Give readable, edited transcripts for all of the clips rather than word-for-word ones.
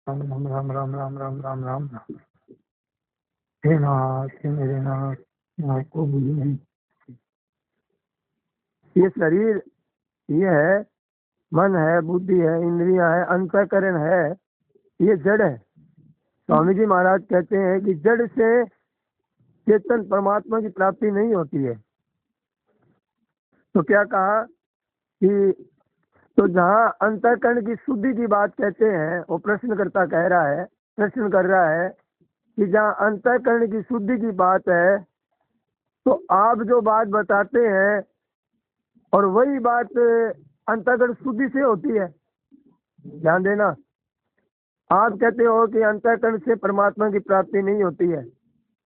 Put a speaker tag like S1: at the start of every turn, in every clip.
S1: राम राम राम राम राम राम राम राम राम। हे नाथ, हे मेरे नाथ, मैं आपको भूलूं नहीं। ये शरीर, ये है, मन है, बुद्धि है, इंद्रियां है, अंतःकरण है, ये जड़ है। स्वामी जी महाराज कहते हैं कि जड़ से चेतन परमात्मा की प्राप्ति नहीं होती है। तो क्या कहा कि तो जहाँ अंतःकरण की शुद्धि की बात कहते हैं, वो प्रश्नकर्ता कह रहा है, प्रश्न कर रहा है कि जहाँ अंतःकरण की शुद्धि की बात है, तो आप जो बात बताते हैं और वही बात अंतःकरण शुद्धि से होती है। ध्यान देना, आप कहते हो कि अंतःकरण से परमात्मा की प्राप्ति नहीं होती है।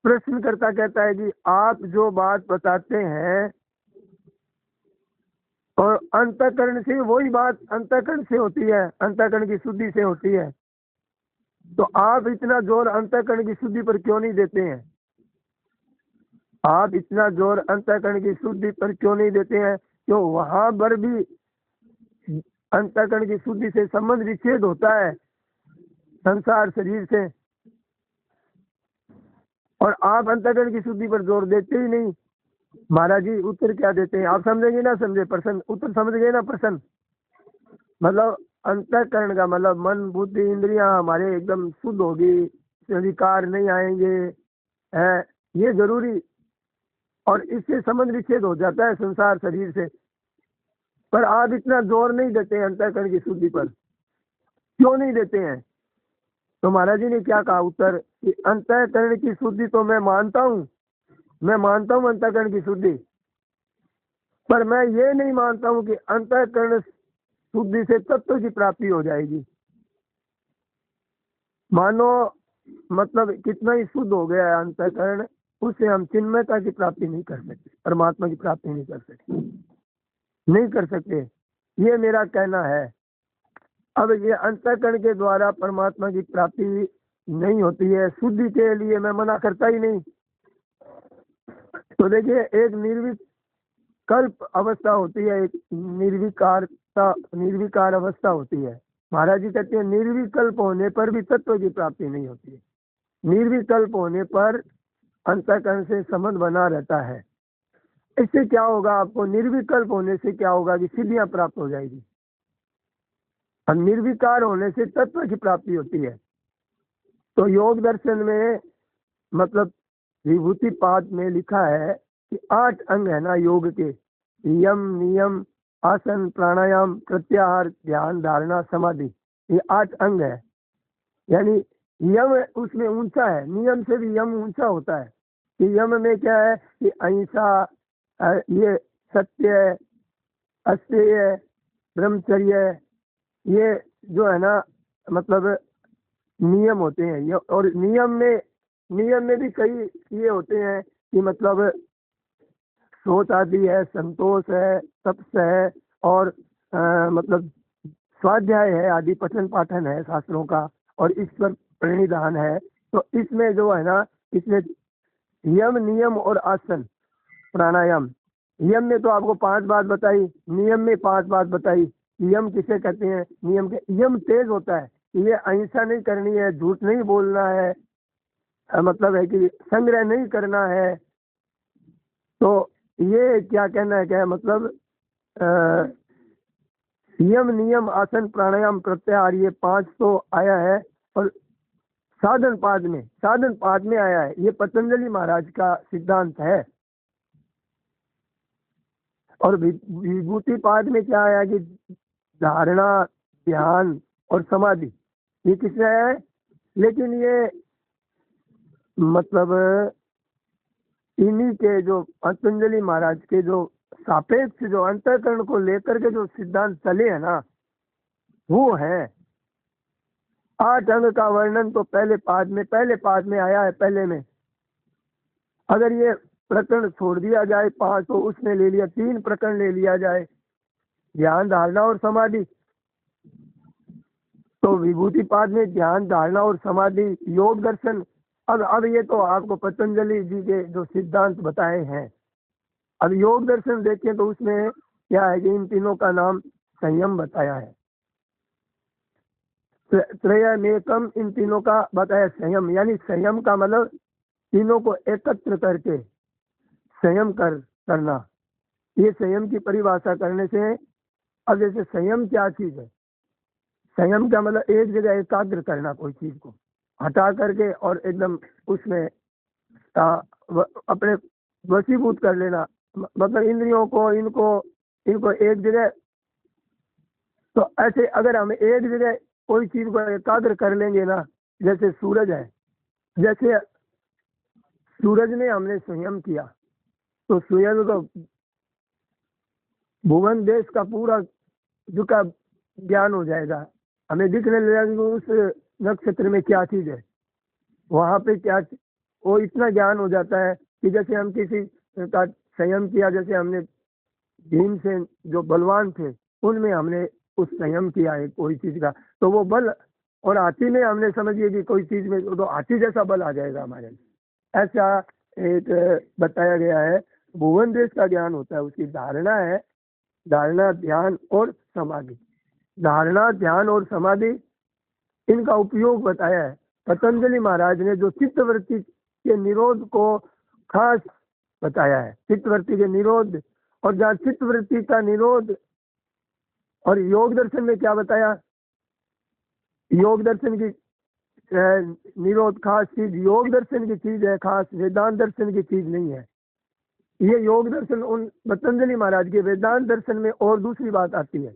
S1: प्रश्नकर्ता कहता है कि आप जो बात बताते हैं और अंतःकरण से, वही बात अंतःकरण से होती है, अंतःकरण की शुद्धि से होती है। तो आप इतना जोर अंतःकरण की शुद्धि पर क्यों नहीं देते हैं? आप इतना जोर अंतःकरण की शुद्धि पर क्यों नहीं देते हैं? क्यों वहां पर भी अंतःकरण की शुद्धि से संबंध विच्छेद होता है संसार शरीर से, और आप अंतःकरण की शुद्धि पर जोर देते ही नहीं। महाराज जी उत्तर क्या देते हैं? आप समझेंगे ना समझे प्रश्न? उत्तर समझ गए ना प्रश्न? मतलब अंतःकरण का मतलब मन, बुद्धि, इंद्रियां हमारे एकदम शुद्ध होगी, विकार नहीं आएंगे, है ये जरूरी, और इससे संबंध विच्छेद हो जाता है संसार शरीर से। पर आप इतना जोर नहीं देते हैं अंतःकरण की शुद्धि पर, क्यों नहीं देते हैं? तो महाराज जी ने क्या कहा उत्तर कि अंतःकरण की शुद्धि तो मैं मानता हूँ, मैं मानता हूँ अंतःकरण की शुद्धि, पर मैं ये नहीं मानता हूँ कि अंतःकरण शुद्धि से तत्व की प्राप्ति हो जाएगी। मानो मतलब कितना ही शुद्ध हो गया है अंतःकरण, उससे हम चिन्मयता की प्राप्ति नहीं कर सकते, परमात्मा की प्राप्ति नहीं कर सकते, नहीं कर सकते, ये मेरा कहना है। अब ये अंतःकरण के द्वारा परमात्मा की प्राप्ति नहीं होती है, शुद्धि के लिए मैं मना करता ही नहीं। तो देखिए, एक निर्विकल्प अवस्था होती है, एक निर्विकार अवस्था होती है। महाराज जी कहते हैं निर्विकल्प होने पर भी तत्व की प्राप्ति नहीं होती है। निर्विकल्प होने पर अंतःकरण से संबंध बना रहता है। इससे क्या होगा? आपको निर्विकल्प होने से क्या होगा कि सिद्धियां प्राप्त हो जाएगी, और निर्विकार होने से तत्व की प्राप्ति होती है। तो योग दर्शन में मतलब विभूति पाद में लिखा है कि 8 अंग है ना योग के, यम, नियम, आसन, प्राणायाम, प्रत्याहार, ध्यान, धारणा, समाधि, ये 8 अंग है। यानी यम उसमें ऊंचा है, नियम से भी यम ऊंचा होता है। कि यम में क्या है कि अहिंसा, ये सत्य, अस्तेय, ब्रह्मचर्य, ये जो है ना मतलब नियम होते हैं ये। और नियम में भी कई ये होते हैं कि मतलब सोच आदि है, संतोष है, तपस है, और मतलब स्वाध्याय है आदि, पठन पाठन है शास्त्रों का, और ईश्वर प्रणिधान है। तो इसमें जो है ना, इसमें यम, नियम और आसन, प्राणायाम, यम में तो आपको 5 बात बताई, नियम में 5 बात बताई। यम किसे कहते हैं? नियम के यम तेज होता है, ये अहिंसा नहीं करनी है, झूठ नहीं बोलना है, मतलब है कि संग्रह नहीं करना है। तो ये क्या कहना है, क्या है मतलब यम, नियम, आसन, प्राणायाम, प्रत्याहार, ये 5 तो आया है। और साधन पाद में आया है, ये पतंजलि महाराज का सिद्धांत है। और विभूति पाद में क्या आया कि धारणा, ध्यान और समाधि, ये किसने आया है? लेकिन ये मतलब इन्हीं के जो पतंजलि महाराज के जो सापेक्ष जो अंतःकरण को लेकर के जो सिद्धांत चले हैं ना, वो है 8 अंग का वर्णन तो पहले पाद में आया है, पहले में। अगर ये प्रकरण छोड़ दिया जाए 5, तो उसमें ले लिया 3 प्रकरण ले लिया जाए, ध्यान, धारणा और समाधि। तो विभूति पाद में ध्यान, धारणा और समाधि, योग दर्शन। अब ये तो आपको पतंजलि जी के जो सिद्धांत बताए हैं। अब योग दर्शन देखें तो उसमें क्या है कि इन तीनों का नाम संयम बताया है। त्रयमेकम, इन तीनों का बताया संयम, यानी संयम का मतलब तीनों को एकत्र करके संयम करना। ये संयम की परिभाषा करने से, अब जैसे संयम क्या चीज है, संयम का मतलब एक जगह एकाग्र करना, कोई चीज को हटा करके और एकदम उसमें अपने वशीभूत कर लेना, मतलब इंद्रियों को, इनको एक जगह। तो ऐसे अगर हम एक जगह कोई चीज को एकाग्र कर लेंगे ना, जैसे सूरज है, जैसे सूरज में हमने संयम किया तो सूरज को भुवन देश का पूरा का ज्ञान हो जाएगा, हमें दिखने लगेगा उस नक्षत्र में क्या चीज है, वहां पे क्या, वो इतना ज्ञान हो जाता है कि जैसे हम किसी का संयम किया, जैसे हमने भीम से जो बलवान थे उनमें हमने उस संयम किया है कोई चीज का, तो वो बल, और हाथी में हमने समझिए कि कोई चीज में तो हाथी जैसा बल आ जाएगा हमारे, ऐसा एक बताया गया है। भुवन देश का ज्ञान होता है, उसकी धारणा है, धारणा, ध्यान और समाधि। धारणा, ध्यान और समाधि, इनका उपयोग बताया है। पतंजलि महाराज ने जो चित्तवृत्ति के निरोध को खास बताया है, चित्तवृत्ति के निरोध, और जहाँ चित्तवृत्ति का निरोध, और योग दर्शन में क्या बताया, योग दर्शन की निरोध खास चीज योग दर्शन की चीज है, खास वेदांत दर्शन की चीज नहीं है। ये योग दर्शन उन पतंजलि महाराज के वेदांत दर्शन में और दूसरी बात आती है।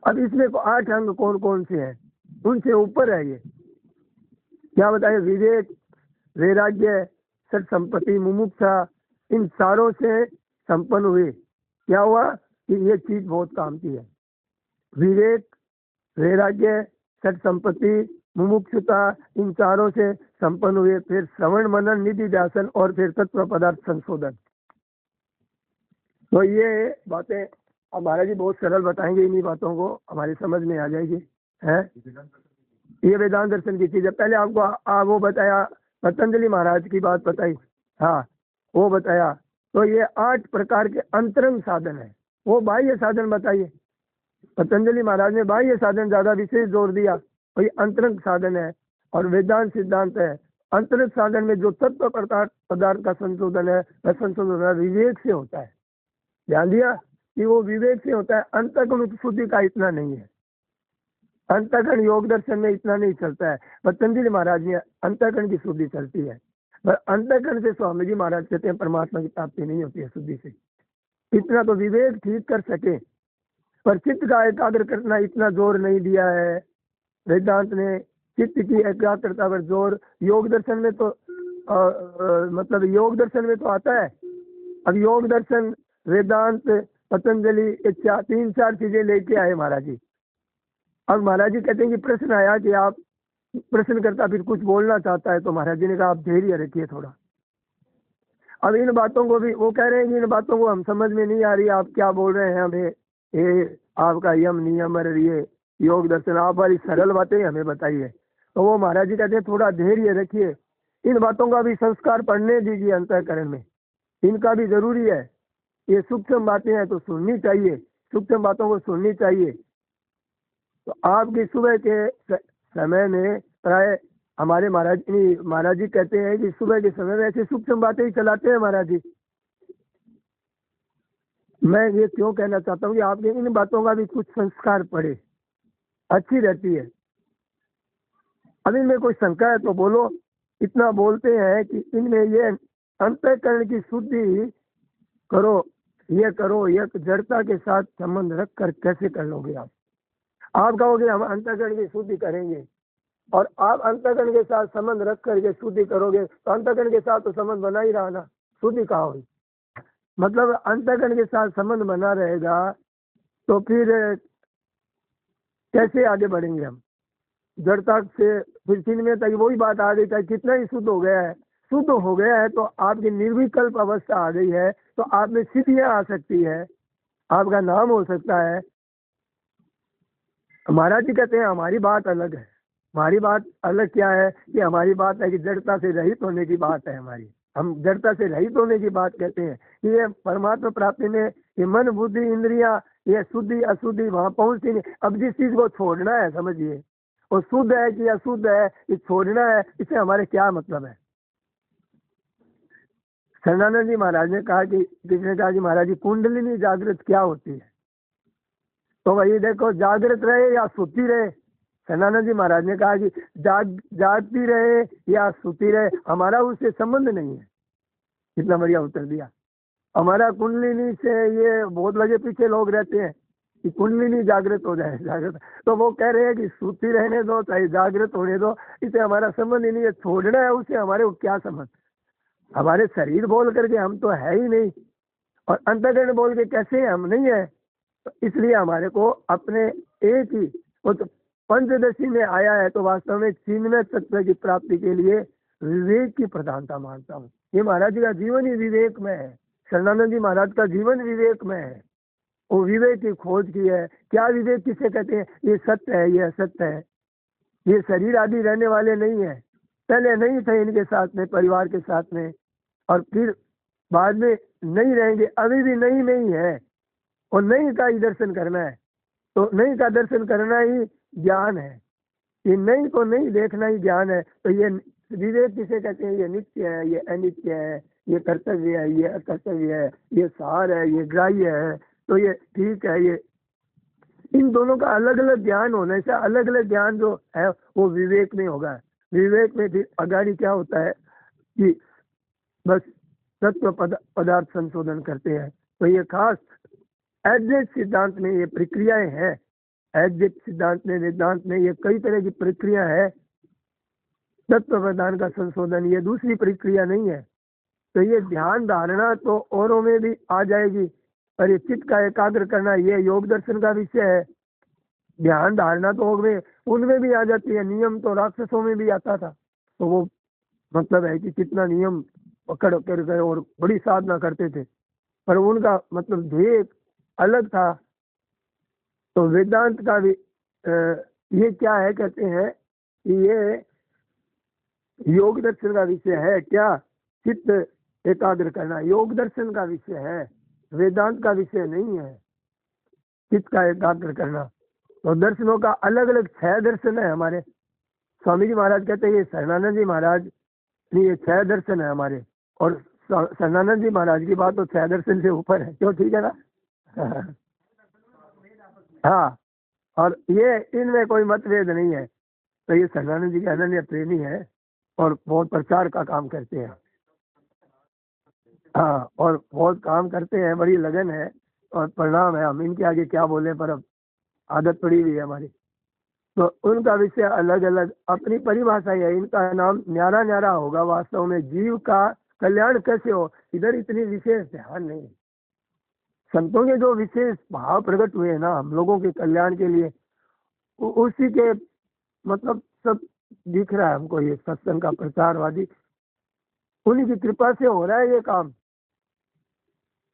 S1: अब इसमें 8 अंग कौन कौन से हैं, उनसे ऊपर है ये क्या बताया, विवेक, वैराग्य, सत संपत्ति, मुमुक्षा, इन सारों से संपन्न हुए। क्या हुआ कि ये चीज बहुत काम की है, विवेक, वैराग्य, सत संपत्ति, मुमुक्षुता, इन चारों से संपन्न हुए। फिर श्रवण, मनन, निधि ध्यान और फिर तत्व पदार्थ संशोधन। तो ये बातें अब महाराज जी बहुत सरल बताएंगे, इन्हीं बातों को हमारी समझ में आ जाएगी है। ये वेदांत दर्शन की चीज है। पहले आपको वो बताया, पतंजलि महाराज की बात बताई, हाँ वो बताया। तो ये 8 प्रकार के अंतरंग साधन है। वो बाह्य साधन बताइए, पतंजलि महाराज ने बाह्य साधन ज्यादा विशेष जोर दिया, तो ये अंतरंग साधन है। और वेदांत सिद्धांत है, अंतरंग साधन में जो तत्व पदार्थ का संशोधन है, वह संशोधन विवेक से होता है। ध्यान दिया कि वो विवेक से होता है, अंतःकरण शुद्धि का इतना नहीं है। अंतःकरण योग दर्शन में इतना नहीं चलता है। पतंजलि महाराज ने अंतःकरण की शुद्धि चलती है, पर अंतःकरण से स्वामी जी महाराज कहते हैं परमात्मा की प्राप्ति नहीं होती है शुद्धि से। इतना तो विवेक ठीक कर सके, पर चित्त का एकाग्र करना इतना जोर नहीं दिया है वेदांत ने। चित्त की एकाग्रता पर जोर योग दर्शन में तो मतलब योग दर्शन में तो आता है। अब योग दर्शन, वेदांत, पतंजलि, 3-4 चीजें लेके आए महाराज जी। अब महाराज जी कहते हैं कि प्रश्न आया कि आप प्रश्न करता फिर कुछ बोलना चाहता है, तो महाराज जी ने कहा आप धैर्य रखिए थोड़ा। अब इन बातों को भी वो कह रहे हैं कि इन बातों को हम समझ में नहीं आ रही, आप क्या बोल रहे हैं हमें, ये आपका यम नियम और ये योग दर्शन, आप वाली सरल बातें हमें बताइए। तो वो महाराज जी कहते हैं थोड़ा धैर्य रखिए, इन बातों का भी संस्कार पढ़ने दीजिए अंतःकरण में, इनका भी जरूरी है। ये सूक्ष्म बातें हैं तो सुननी चाहिए, सूक्ष्म बातों को सुननी चाहिए। तो आपकी सुबह के समय में प्राय हमारे महाराज जी कहते हैं कि सुबह के समय में ऐसी सूक्ष्म बातें ही चलाते हैं महाराज जी। मैं ये क्यों कहना चाहता हूँ कि आपके इन बातों का भी कुछ संस्कार पड़े, अच्छी रहती है। अब इनमें कोई शंका है तो बोलो। इतना बोलते हैं कि इनमें ये अंतःकरण की शुद्धि करो, ये करो, ये जड़ता के साथ संबंध रख कर कैसे कर लोगे आप कहोगे हम अंतःकरण की शुद्धि करेंगे, और आप अंतःकरण के साथ संबंध रख करके शुद्धि करोगे तो अंतःकरण के साथ तो संबंध बना ही रहा ना, शुद्धि कहाँ हुई। मतलब अंतःकरण के साथ संबंध बना रहेगा तो फिर कैसे आगे बढ़ेंगे हम जड़ता से। फिर चिन्ह तक वही बात आ गई, चाहे कितना ही शुद्ध हो गया है, शुद्ध हो गया है तो आपकी निर्विकल्प अवस्था आ गई है, तो आप में सिद्धियां आ सकती है, आपका नाम हो सकता है। महाराज जी कहते हैं हमारी बात अलग है। हमारी बात अलग क्या है कि हमारी बात है कि जड़ता से रहित होने की बात है हमारी। हम जड़ता से रहित होने की बात कहते हैं कि ये परमात्मा प्राप्ति में ये मन बुद्धि इंद्रिया, ये शुद्धि अशुद्धि वहां पहुंचती नहीं। अब जिस चीज को छोड़ना है समझिए, वो शुद्ध है कि अशुद्ध है, ये छोड़ना है, इससे हमारे क्या मतलब है। शरणानंद जी महाराज ने कहा कि किसी ने कहा कि महाराज जी कुंडलिनी जागृत क्या होती है, तो वही देखो जागृत रहे या सोती रहे। शरणानंद जी महाराज ने कहा कि जागती रहे या सोती रहे, हमारा उससे संबंध नहीं है। कितना बढ़िया उत्तर दिया। हमारा कुंडलिनी से, ये बहुत लगे पीछे लोग रहते हैं कि कुंडलिनी जागृत हो जाए, जागृत, तो वो कह रहे हैं कि सोती रहने दो चाहे जागृत होने दो, इससे हमारा संबंध ही नहीं है। छोड़ना है उससे हमारे को क्या संबंध। हमारे शरीर बोल करके हम तो है ही नहीं, और अंतःकरण बोल के कैसे हम नहीं है। तो इसलिए हमारे को अपने एक ही, वो तो पंचदशी में आया है, तो वास्तव में चिन्मय तत्व की प्राप्ति के लिए विवेक की प्रधानता मानता हूँ। ये महाराज जी का जीवन ही विवेक में है। शरणानंद जी महाराज का जीवन विवेक में है। वो विवेक की खोज की है। क्या विवेक किसे कहते हैं? ये सत्य है, ये असत्य है, ये शरीर आदि रहने वाले नहीं है। पहले नहीं थे इनके साथ में, परिवार के साथ में, और फिर बाद में नहीं रहेंगे, अभी भी नहीं नहीं है, और नहीं का ही दर्शन करना है। तो नहीं का दर्शन करना ही ज्ञान है। ये नहीं को नहीं देखना ही ज्ञान है। तो ये विवेक किसे कहते हैं? ये नित्य है, ये अनित्य है, ये कर्तव्य है, ये अकर्तव्य है, ये सार है, ये ग्राह्य है, तो ये ठीक है। ये इन दोनों का अलग अलग ज्ञान होने से अलग अलग ज्ञान जो है वो विवेक में होगा। विवेक में फिर अगाड़ी क्या होता है कि बस तत्व पदार्थ संशोधन करते हैं। तो ये खास एडजेक्ट सिद्धांत में ये प्रक्रियाएं हैं। एडजेक्ट सिद्धांत में, वेदांत में ये कई तरह की प्रक्रिया है। तत्व प्रदान का संशोधन ये दूसरी प्रक्रिया नहीं है। तो ये ध्यान धारणा तो औरों में भी आ जाएगी, और ये चित्त का एकाग्र करना ये योग दर्शन का विषय है। ध्यान धारणा तो उनमें भी आ जाती है। नियम तो राक्षसों में भी आता था। तो वो मतलब है कि कितना नियम पकड़ कर गए और बड़ी साधना करते थे, पर उनका मतलब ध्येय अलग था। तो वेदांत का भी ये क्या है, कहते हैं कि ये योग दर्शन का विषय है। क्या? चित्त एकाग्र करना योग दर्शन का विषय है, वेदांत का विषय नहीं है। चित्त का एकाग्र करना, तो दर्शनों का अलग अलग 6 दर्शन है हमारे। स्वामी जी महाराज कहते हैं, ये शरणानंद जी महाराज ये 6 दर्शन है हमारे, और शरणानंद जी महाराज की बात तो 6 दर्शन से ऊपर है। क्यों? ठीक है ना? हाँ, और ये इनमें कोई मतभेद नहीं है। तो ये शरणानंद जी के अनन्य प्रेमी है और बहुत प्रचार का काम करते हैं। हाँ, और बहुत काम करते हैं, बड़ी लगन है और परिणाम है। हम इनके आगे क्या बोले, पर अब आदत पड़ी हुई है हमारी। तो उनका विषय अलग अलग अपनी परिभाषा है। इनका नाम न्यारा न्यारा होगा। वास्तव में जीव का कल्याण कैसे हो, इधर इतनी विशेष ध्यान नहीं। संतों के जो विशेष भाव प्रकट हुए ना हम लोगों के कल्याण के लिए, उसी के मतलब सब दिख रहा है हमको। ये सत्संग का प्रचारवादी, उन्हीं की कृपा से हो रहा है ये काम।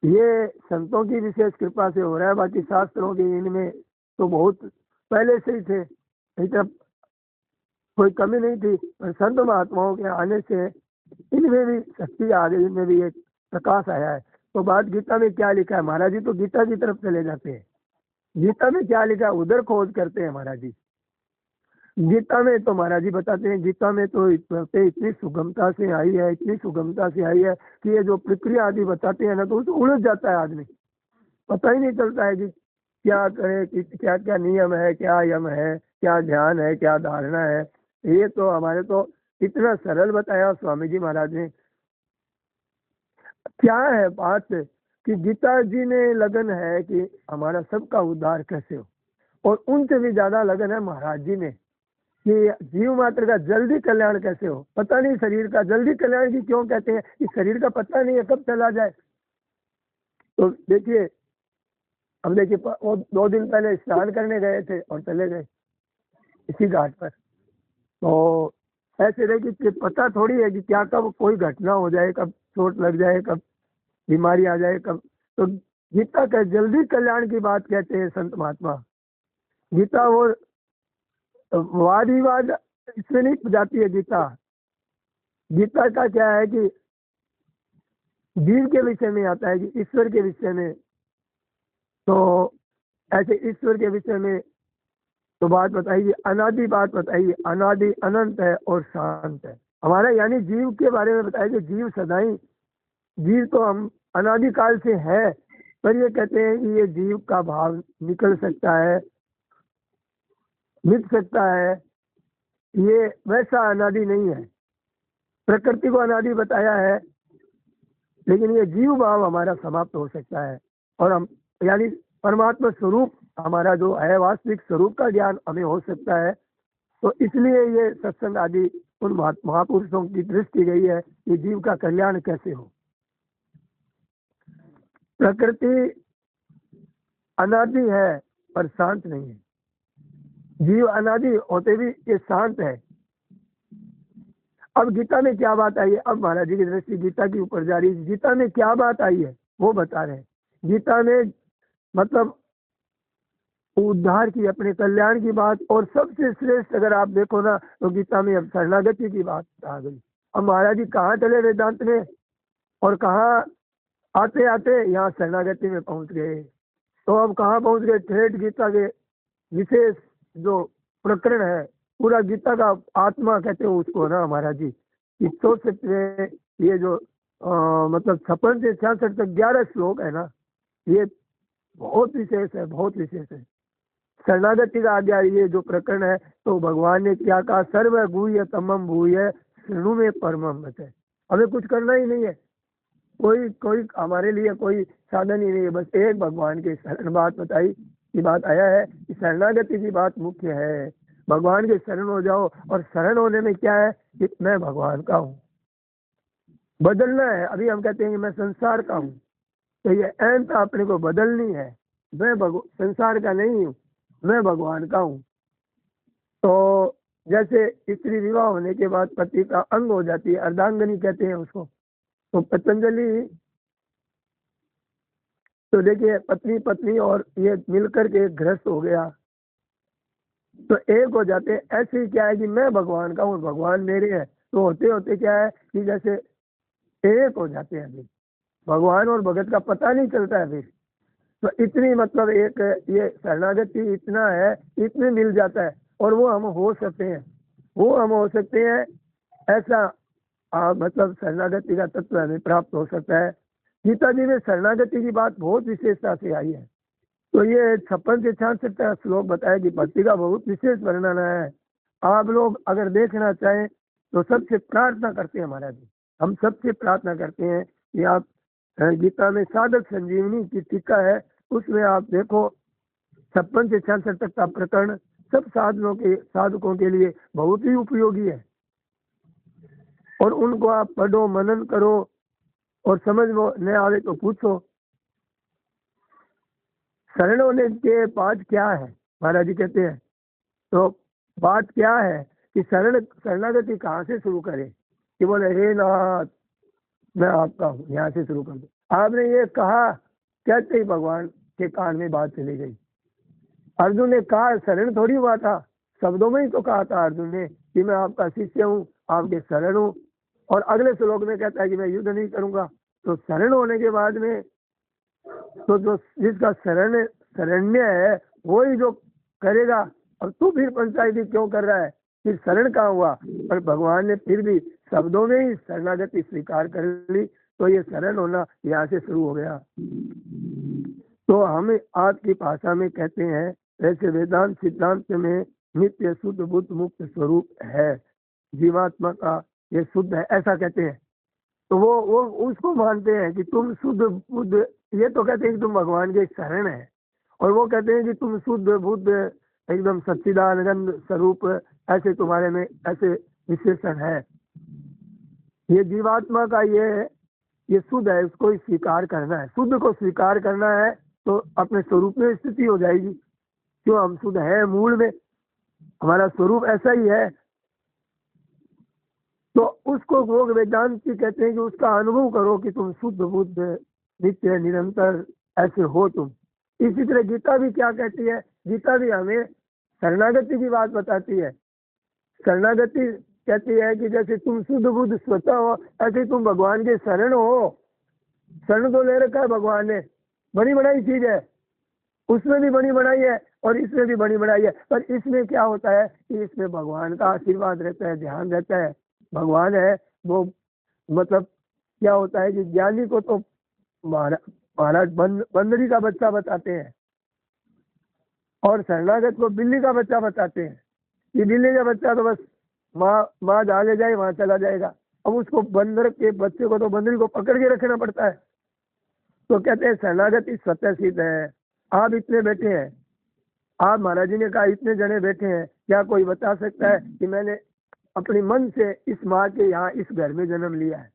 S1: ये संतों की विशेष कृपा से हो रहा है। बाकी शास्त्रों के इनमें तो बहुत पहले से ही थे, इधर कोई कमी नहीं थी, पर संत महात्माओं के आने से इनमें भी शक्ति आ गई, इनमें भी एक प्रकाश आया है। तो बात गीता में क्या लिखा है, महाराज जी तो गीता की तरफ चले जाते हैं। गीता में क्या लिखा है उधर खोज करते हैं महाराज जी। गीता में तो महाराज जी बताते हैं, गीता में तो इतनी सुगमता से आई है, इतनी सुगमता से आई है कि ये जो प्रक्रिया आदि बताते हैं ना, तो उसमें उलझ जाता है आदमी। पता ही नहीं चलता है कि क्या करे, कि क्या क्या नियम है, क्या यम है, क्या ध्यान है, क्या धारणा है। ये तो हमारे तो इतना सरल बताया स्वामी जी महाराज ने। क्या है बात कि गीता जी ने लगन है कि हमारा सबका उद्धार कैसे हो, और उनसे भी ज्यादा लगन है महाराज जी ने कि जीव मात्र का जल्दी कल्याण कैसे हो। पता नहीं शरीर का जल्दी कल्याण की क्यों कहते हैं, कि शरीर का पता नहीं है कब चला जाए। तो देखिए, अब देखिए वो 2 दिन पहले स्नान करने गए थे और चले गए इसी घाट पर। तो ऐसे देखिए कि पता थोड़ी है कि क्या कब कोई घटना हो जाए, कब चोट लग जाए, कब बीमारी आ जाए, कब। तो गीता का जल्दी कल्याण की बात कहते हैं संत महात्मा। गीता वो वाद विवाद इसमें नहीं जाती है। गीता गीता का क्या है कि जीव के विषय में आता है, कि ईश्वर के विषय में तो ऐसे ईश्वर के विषय में तो बात बताइए, अनादि बात बताइए, अनादि अनंत है और शांत है। हमारा यानी जीव के बारे में बताइए कि जीव सदाई, जीव तो हम अनादिकाल से है, पर ये कहते हैं कि ये जीव का भाव निकल सकता है, मिट सकता है, ये वैसा अनादि नहीं है। प्रकृति को अनादि बताया है, लेकिन ये जीव भाव हमारा समाप्त हो सकता है, और हम यानी परमात्मा स्वरूप हमारा जो है, वास्तविक स्वरूप का ज्ञान हमें हो सकता है। तो इसलिए ये सत्संग आदि उन महापुरुषों की दृष्टि गई है कि जीव का कल्याण कैसे हो। प्रकृति अनादि है पर शांत नहीं है, जीव अनादि होते भी ये शांत है। अब गीता में क्या बात आई है, अब महाराज जी की दृष्टि गीता के ऊपर जा रही है। गीता में क्या बात आई है वो बता रहे हैं। गीता में मतलब उद्धार की, अपने कल्याण की बात, और सबसे श्रेष्ठ अगर आप देखो ना तो गीता में अब शरणागति की बात आ गई। अब महाराज जी कहाँ चले वेदांत में, और कहाँ आते आते यहाँ शरणागति में पहुंच गए। तो अब कहाँ पहुंच गए, ठेठ गीता के विशेष जो प्रकरण है, पूरा गीता का आत्मा कहते हो उसको ना महाराज जी, इस सोच सकते हैं। ये जो मतलब 56 से 66 तक 11 श्लोक है ना, ये बहुत विशेष है, बहुत विशेष है। शरणागति का आज्ञा ये जो प्रकरण है, तो भगवान ने क्या कहा, सर्व गुह्य तमम भूय शृणु में परमम मत है। हमें कुछ करना ही नहीं है, कोई कोई हमारे लिए कोई साधन ही नहीं है, बस एक भगवान के शरण बात बताई की बात आया है कि शरणागति की बात मुख्य है। भगवान के शरण हो जाओ, और शरण होने में क्या है कि मैं भगवान का हूँ, बदलना है। अभी हम कहते हैं कि मैं संसार का हूँ, तो ये अहंता अपने को बदलनी है। मैं संसार का नहीं हूँ, मैं भगवान का हूँ। तो जैसे स्त्री विवाह होने के बाद पति का अंग हो जाती है, अर्धांगनी कहते हैं उसको। तो पतंजलि तो देखिए पत्नी पत्नी और ये मिलकर के एक गृहस्थ हो गया, तो एक हो जाते हैं। ऐसे ही क्या है कि मैं भगवान का हूँ, भगवान मेरे हैं। तो होते होते क्या है कि जैसे एक हो जाते हैं, अभी भगवान और भगत का पता नहीं चलता है फिर। तो इतनी मतलब एक ये शरणागति इतना है, इतने मिल जाता है, और वो हम हो सकते हैं, वो हम हो सकते हैं। ऐसा मतलब शरणागति का तत्व हमें प्राप्त हो सकता है। गीता जी में शरणागति की बात बहुत विशेषता से आई है। तो ये 56 से 66 का श्लोक बताया कि भक्ति का बहुत विशेष वर्णन है। आप लोग अगर देखना चाहें तो सबसे प्रार्थना करते हैं महाराज जी, हम सबसे प्रार्थना करते हैं कि आप गीता में साधक संजीवनी की टीका है, उसमें आप देखो 56 से 66 तक का प्रकरण सब साधकों के लिए बहुत ही उपयोगी है, और उनको आप पढ़ो, मनन करो, और समझ में न आवे तो पूछो। शरण होने के बाद क्या है महाराज जी कहते हैं, तो बात क्या है कि शरणागति कहाँ से शुरू करें, कि बोले हे नाथ मैं आपका हूँ, यहाँ से शुरू कर दो। आपने ये कहा, कहते ही भगवान के कान में बात चली गई। अर्जुन ने कहा, शरण थोड़ी हुआ था, शब्दों में ही तो कहा था अर्जुन ने कि मैं आपका शिष्य हूँ, आपके शरण हूँ। और अगले श्लोक में कहता है कि मैं युद्ध नहीं करूंगा। तो शरण होने के बाद में तो जो जिसका शरण्य है वो ही जो करेगा। अब तू फिर पंचायती क्यों कर रहा है, फिर शरण कहाँ हुआ। पर भगवान ने फिर भी शब्दों में ही शरणागति स्वीकार कर ली, तो ये शरण होना यहाँ से शुरू हो गया। तो हम आज की भाषा में कहते हैं, वैसे वेदांत सिद्धांत में नित्य शुद्ध बुद्ध मुक्त स्वरूप है, जीवात्मा का ये शुद्ध है, ऐसा कहते हैं। तो वो उसको मानते हैं कि तुम शुद्ध बुद्ध, ये तो कहते हैं कि तुम भगवान के शरण है, और वो कहते हैं कि तुम शुद्ध बुद्ध एकदम सच्चिदानंद स्वरूप, ऐसे तुम्हारे में ऐसे विशेषण है। ये जीवात्मा का ये शुद्ध है, इसको स्वीकार करना है। शुद्ध को स्वीकार करना है तो अपने स्वरूप में स्थिति हो जाएगी। क्यों, हम शुद्ध है, मूल में हमारा स्वरूप ऐसा ही है। तो उसको वो वेदांती कहते हैं कि उसका अनुभव करो कि तुम शुद्ध बुद्ध नित्य निरंतर ऐसे हो तुम। इसी तरह गीता भी क्या कहती है, गीता भी हमें शरणागति की बात बताती है। शरणागति कहती है कि जैसे तुम शुद्ध बुद्ध स्वतः हो, ऐसे तुम भगवान के शरण हो। शरण तो ले रखा है भगवान ने, बड़ी बड़ी चीज है। उसमें भी बड़ी बढ़ाई है और इसमें भी बड़ी बढ़ाई है। पर इसमें क्या होता है कि इसमें भगवान का आशीर्वाद रहता है, ध्यान रहता है। भगवान है वो, मतलब क्या होता है कि ज्ञानी को तो महाराज बंदरी का बच्चा बताते हैं और शरणागत को बिल्ली का बच्चा बताते हैं कि बिल्ली का बच्चा तो बस माँ जहाँ ले जाए वहां चला जाएगा। अब उसको बंदर के बच्चे को तो बंदरी को पकड़ के रखना पड़ता है। तो कहते हैं शरणागति स्वतः सिद्ध है। आप इतने बैठे हैं, आप महाराज जी ने कहा इतने जने बैठे हैं, क्या कोई बता सकता है कि मैंने अपनी मन से इस माँ के यहाँ इस घर में जन्म लिया है,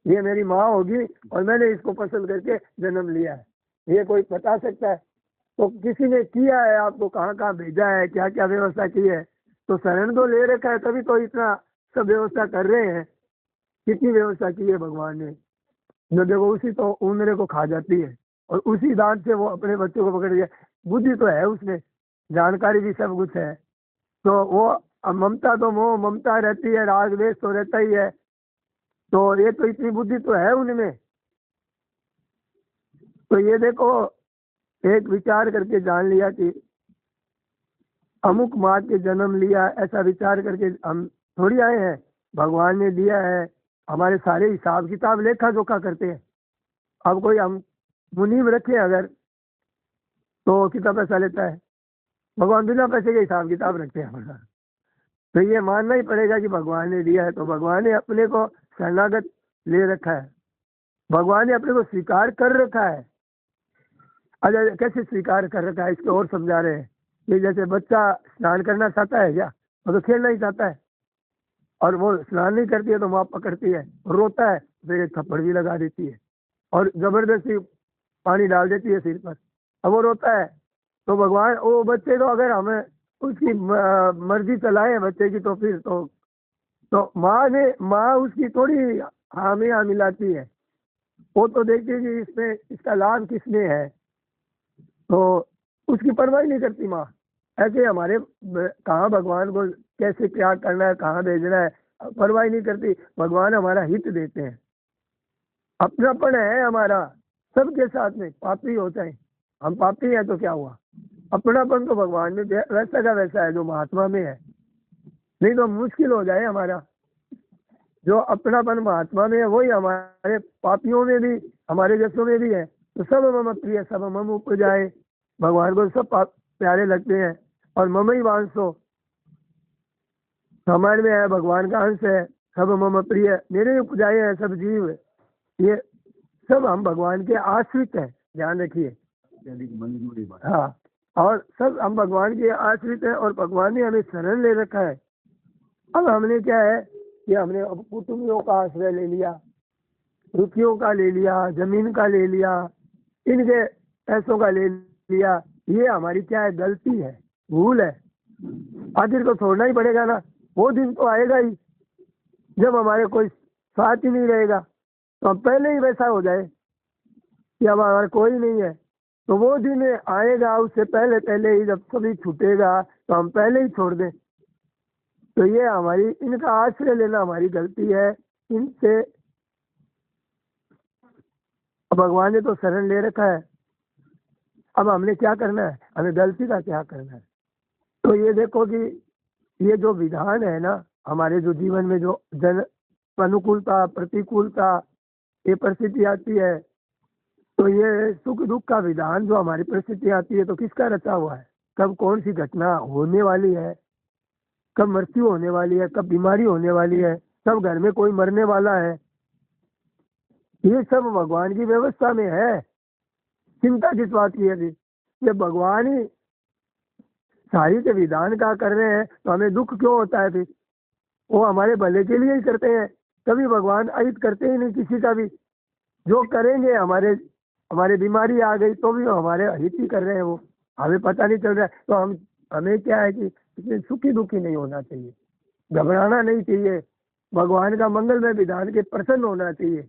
S1: ये मेरी माँ होगी और मैंने इसको पसंद करके जन्म लिया है, ये कोई बता सकता है? तो किसी ने किया है, आपको कहाँ कहाँ भेजा है, क्या क्या व्यवस्था की है? तो शरण तो ले रखा है, तभी तो इतना सब व्यवस्था कर रहे हैं। कितनी व्यवस्था की है भगवान ने। जो देखो उसी तो उंदरे को खा जाती है और उसी दांत से वो अपने बच्चों को पकड़ के, बुद्धि तो है उसमें, जानकारी भी सब कुछ है। तो वो ममता तो मोह ममता रहती है, राग द्वेष तो रहता ही है। तो ये तो इतनी बुद्धि तो है उनमें। तो ये देखो, एक विचार करके जान लिया कि अमुक माँ के जन्म लिया, ऐसा विचार करके हम थोड़ी आए हैं। भगवान ने दिया है, हमारे सारे हिसाब किताब लेखा जोखा करते हैं। अब कोई हम मुनीम रखे अगर, तो कितना पैसा लेता है? भगवान बिना पैसे के हिसाब किताब रखते हैं हमारा। तो ये मानना ही पड़ेगा कि भगवान ने दिया है। तो भगवान ने अपने को शरणागत ले रखा है, भगवान ने अपने को स्वीकार कर रखा है। अच्छा, कैसे स्वीकार कर रखा है इसको और समझा रहे हैं। ये जैसे बच्चा स्नान करना चाहता है क्या, वो तो खेलना ही चाहता है, और वो स्नान नहीं करती है तो माँ पकड़ती है, रोता है, फिर एक थप्पड़ भी लगा देती है और जबरदस्ती पानी डाल देती है सिर पर। अब वो रोता है तो भगवान, वो बच्चे को अगर हमें उसकी मर्जी चलाए बच्चे की, तो फिर तो माँ उसकी थोड़ी हामी मिलाती है। वो तो देखती है कि इसमें इसका लाभ किसने है, तो उसकी परवाह नहीं करती माँ। ऐसे हमारे कहाँ भगवान को कैसे क्या करना है, कहाँ भेजना है, परवाह नहीं करती। भगवान हमारा हित देते हैं, अपनापन है हमारा सबके साथ में, पापी होता है, हम पापी हैं तो क्या हुआ, अपनापन तो भगवान में वैसा का वैसा है जो महात्मा में है। नहीं तो मुश्किल हो जाए हमारा। जो अपनापन महात्मा में है वही हमारे पापियों में भी, हमारे जैसों में भी है। तो सब मम प्रिय सब मम उपजाए, भगवान को सब प्यारे लगते हैं। और मम ही वांसो, हमारे में है भगवान का अंश है। सब मम प्रिय, मेरे उपजाए हैं सब जीव, ये सब हम भगवान के आश्रित हैं, ध्यान रखिए। हाँ, और सब हम भगवान के आश्रित हैं और भगवान ने हमें शरण ले रखा है। अब हमने क्या है कि हमने अब कुटुंबियों का आश्रय ले लिया, रुपयों का ले लिया, जमीन का ले लिया, इनके पैसों का ले लिया। ये हमारी क्या है, गलती है, भूल है। आखिर को छोड़ना ही पड़ेगा ना, वो दिन तो आएगा ही जब हमारे कोई साथ ही नहीं रहेगा। तो हम पहले ही वैसा हो जाए कि अब हमारा कोई नहीं है, तो वो दिन आएगा उससे पहले पहले ही, जब सभी छूटेगा तो हम पहले ही छोड़ दें। तो ये हमारी, इनका आश्रय लेना हमारी गलती है। इनसे भगवान ने तो शरण ले रखा है, अब हमने क्या करना है, हमें गलती का क्या करना है। तो ये देखो कि ये जो विधान है ना हमारे जो जीवन में, जो जन अनुकूलता प्रतिकूलता ये परिस्थिति आती है, तो ये सुख दुख का विधान जो हमारी परिस्थिति आती है, तो किसका रचा हुआ है? कब कौन सी घटना होने वाली है, कब मृत्यु होने वाली है, कब बीमारी होने वाली है, कब घर में कोई मरने वाला है, ये सब भगवान की व्यवस्था में है। चिंता किस बात की है? ये भगवान ही सारी के विधान का कर रहे हैं, तो हमें दुख क्यों होता है? फिर वो हमारे भले के लिए ही करते हैं, कभी भगवान अहित करते ही नहीं किसी का भी। जो करेंगे, हमारे बीमारी आ गई तो भी वो हमारे हित ही कर रहे हैं, वो हमें पता नहीं चल रहा है। तो हमें क्या है कि इतने सुखी दुखी नहीं होना चाहिए, घबराना नहीं चाहिए, भगवान का मंगलमय विधान के प्रसन्न होना चाहिए।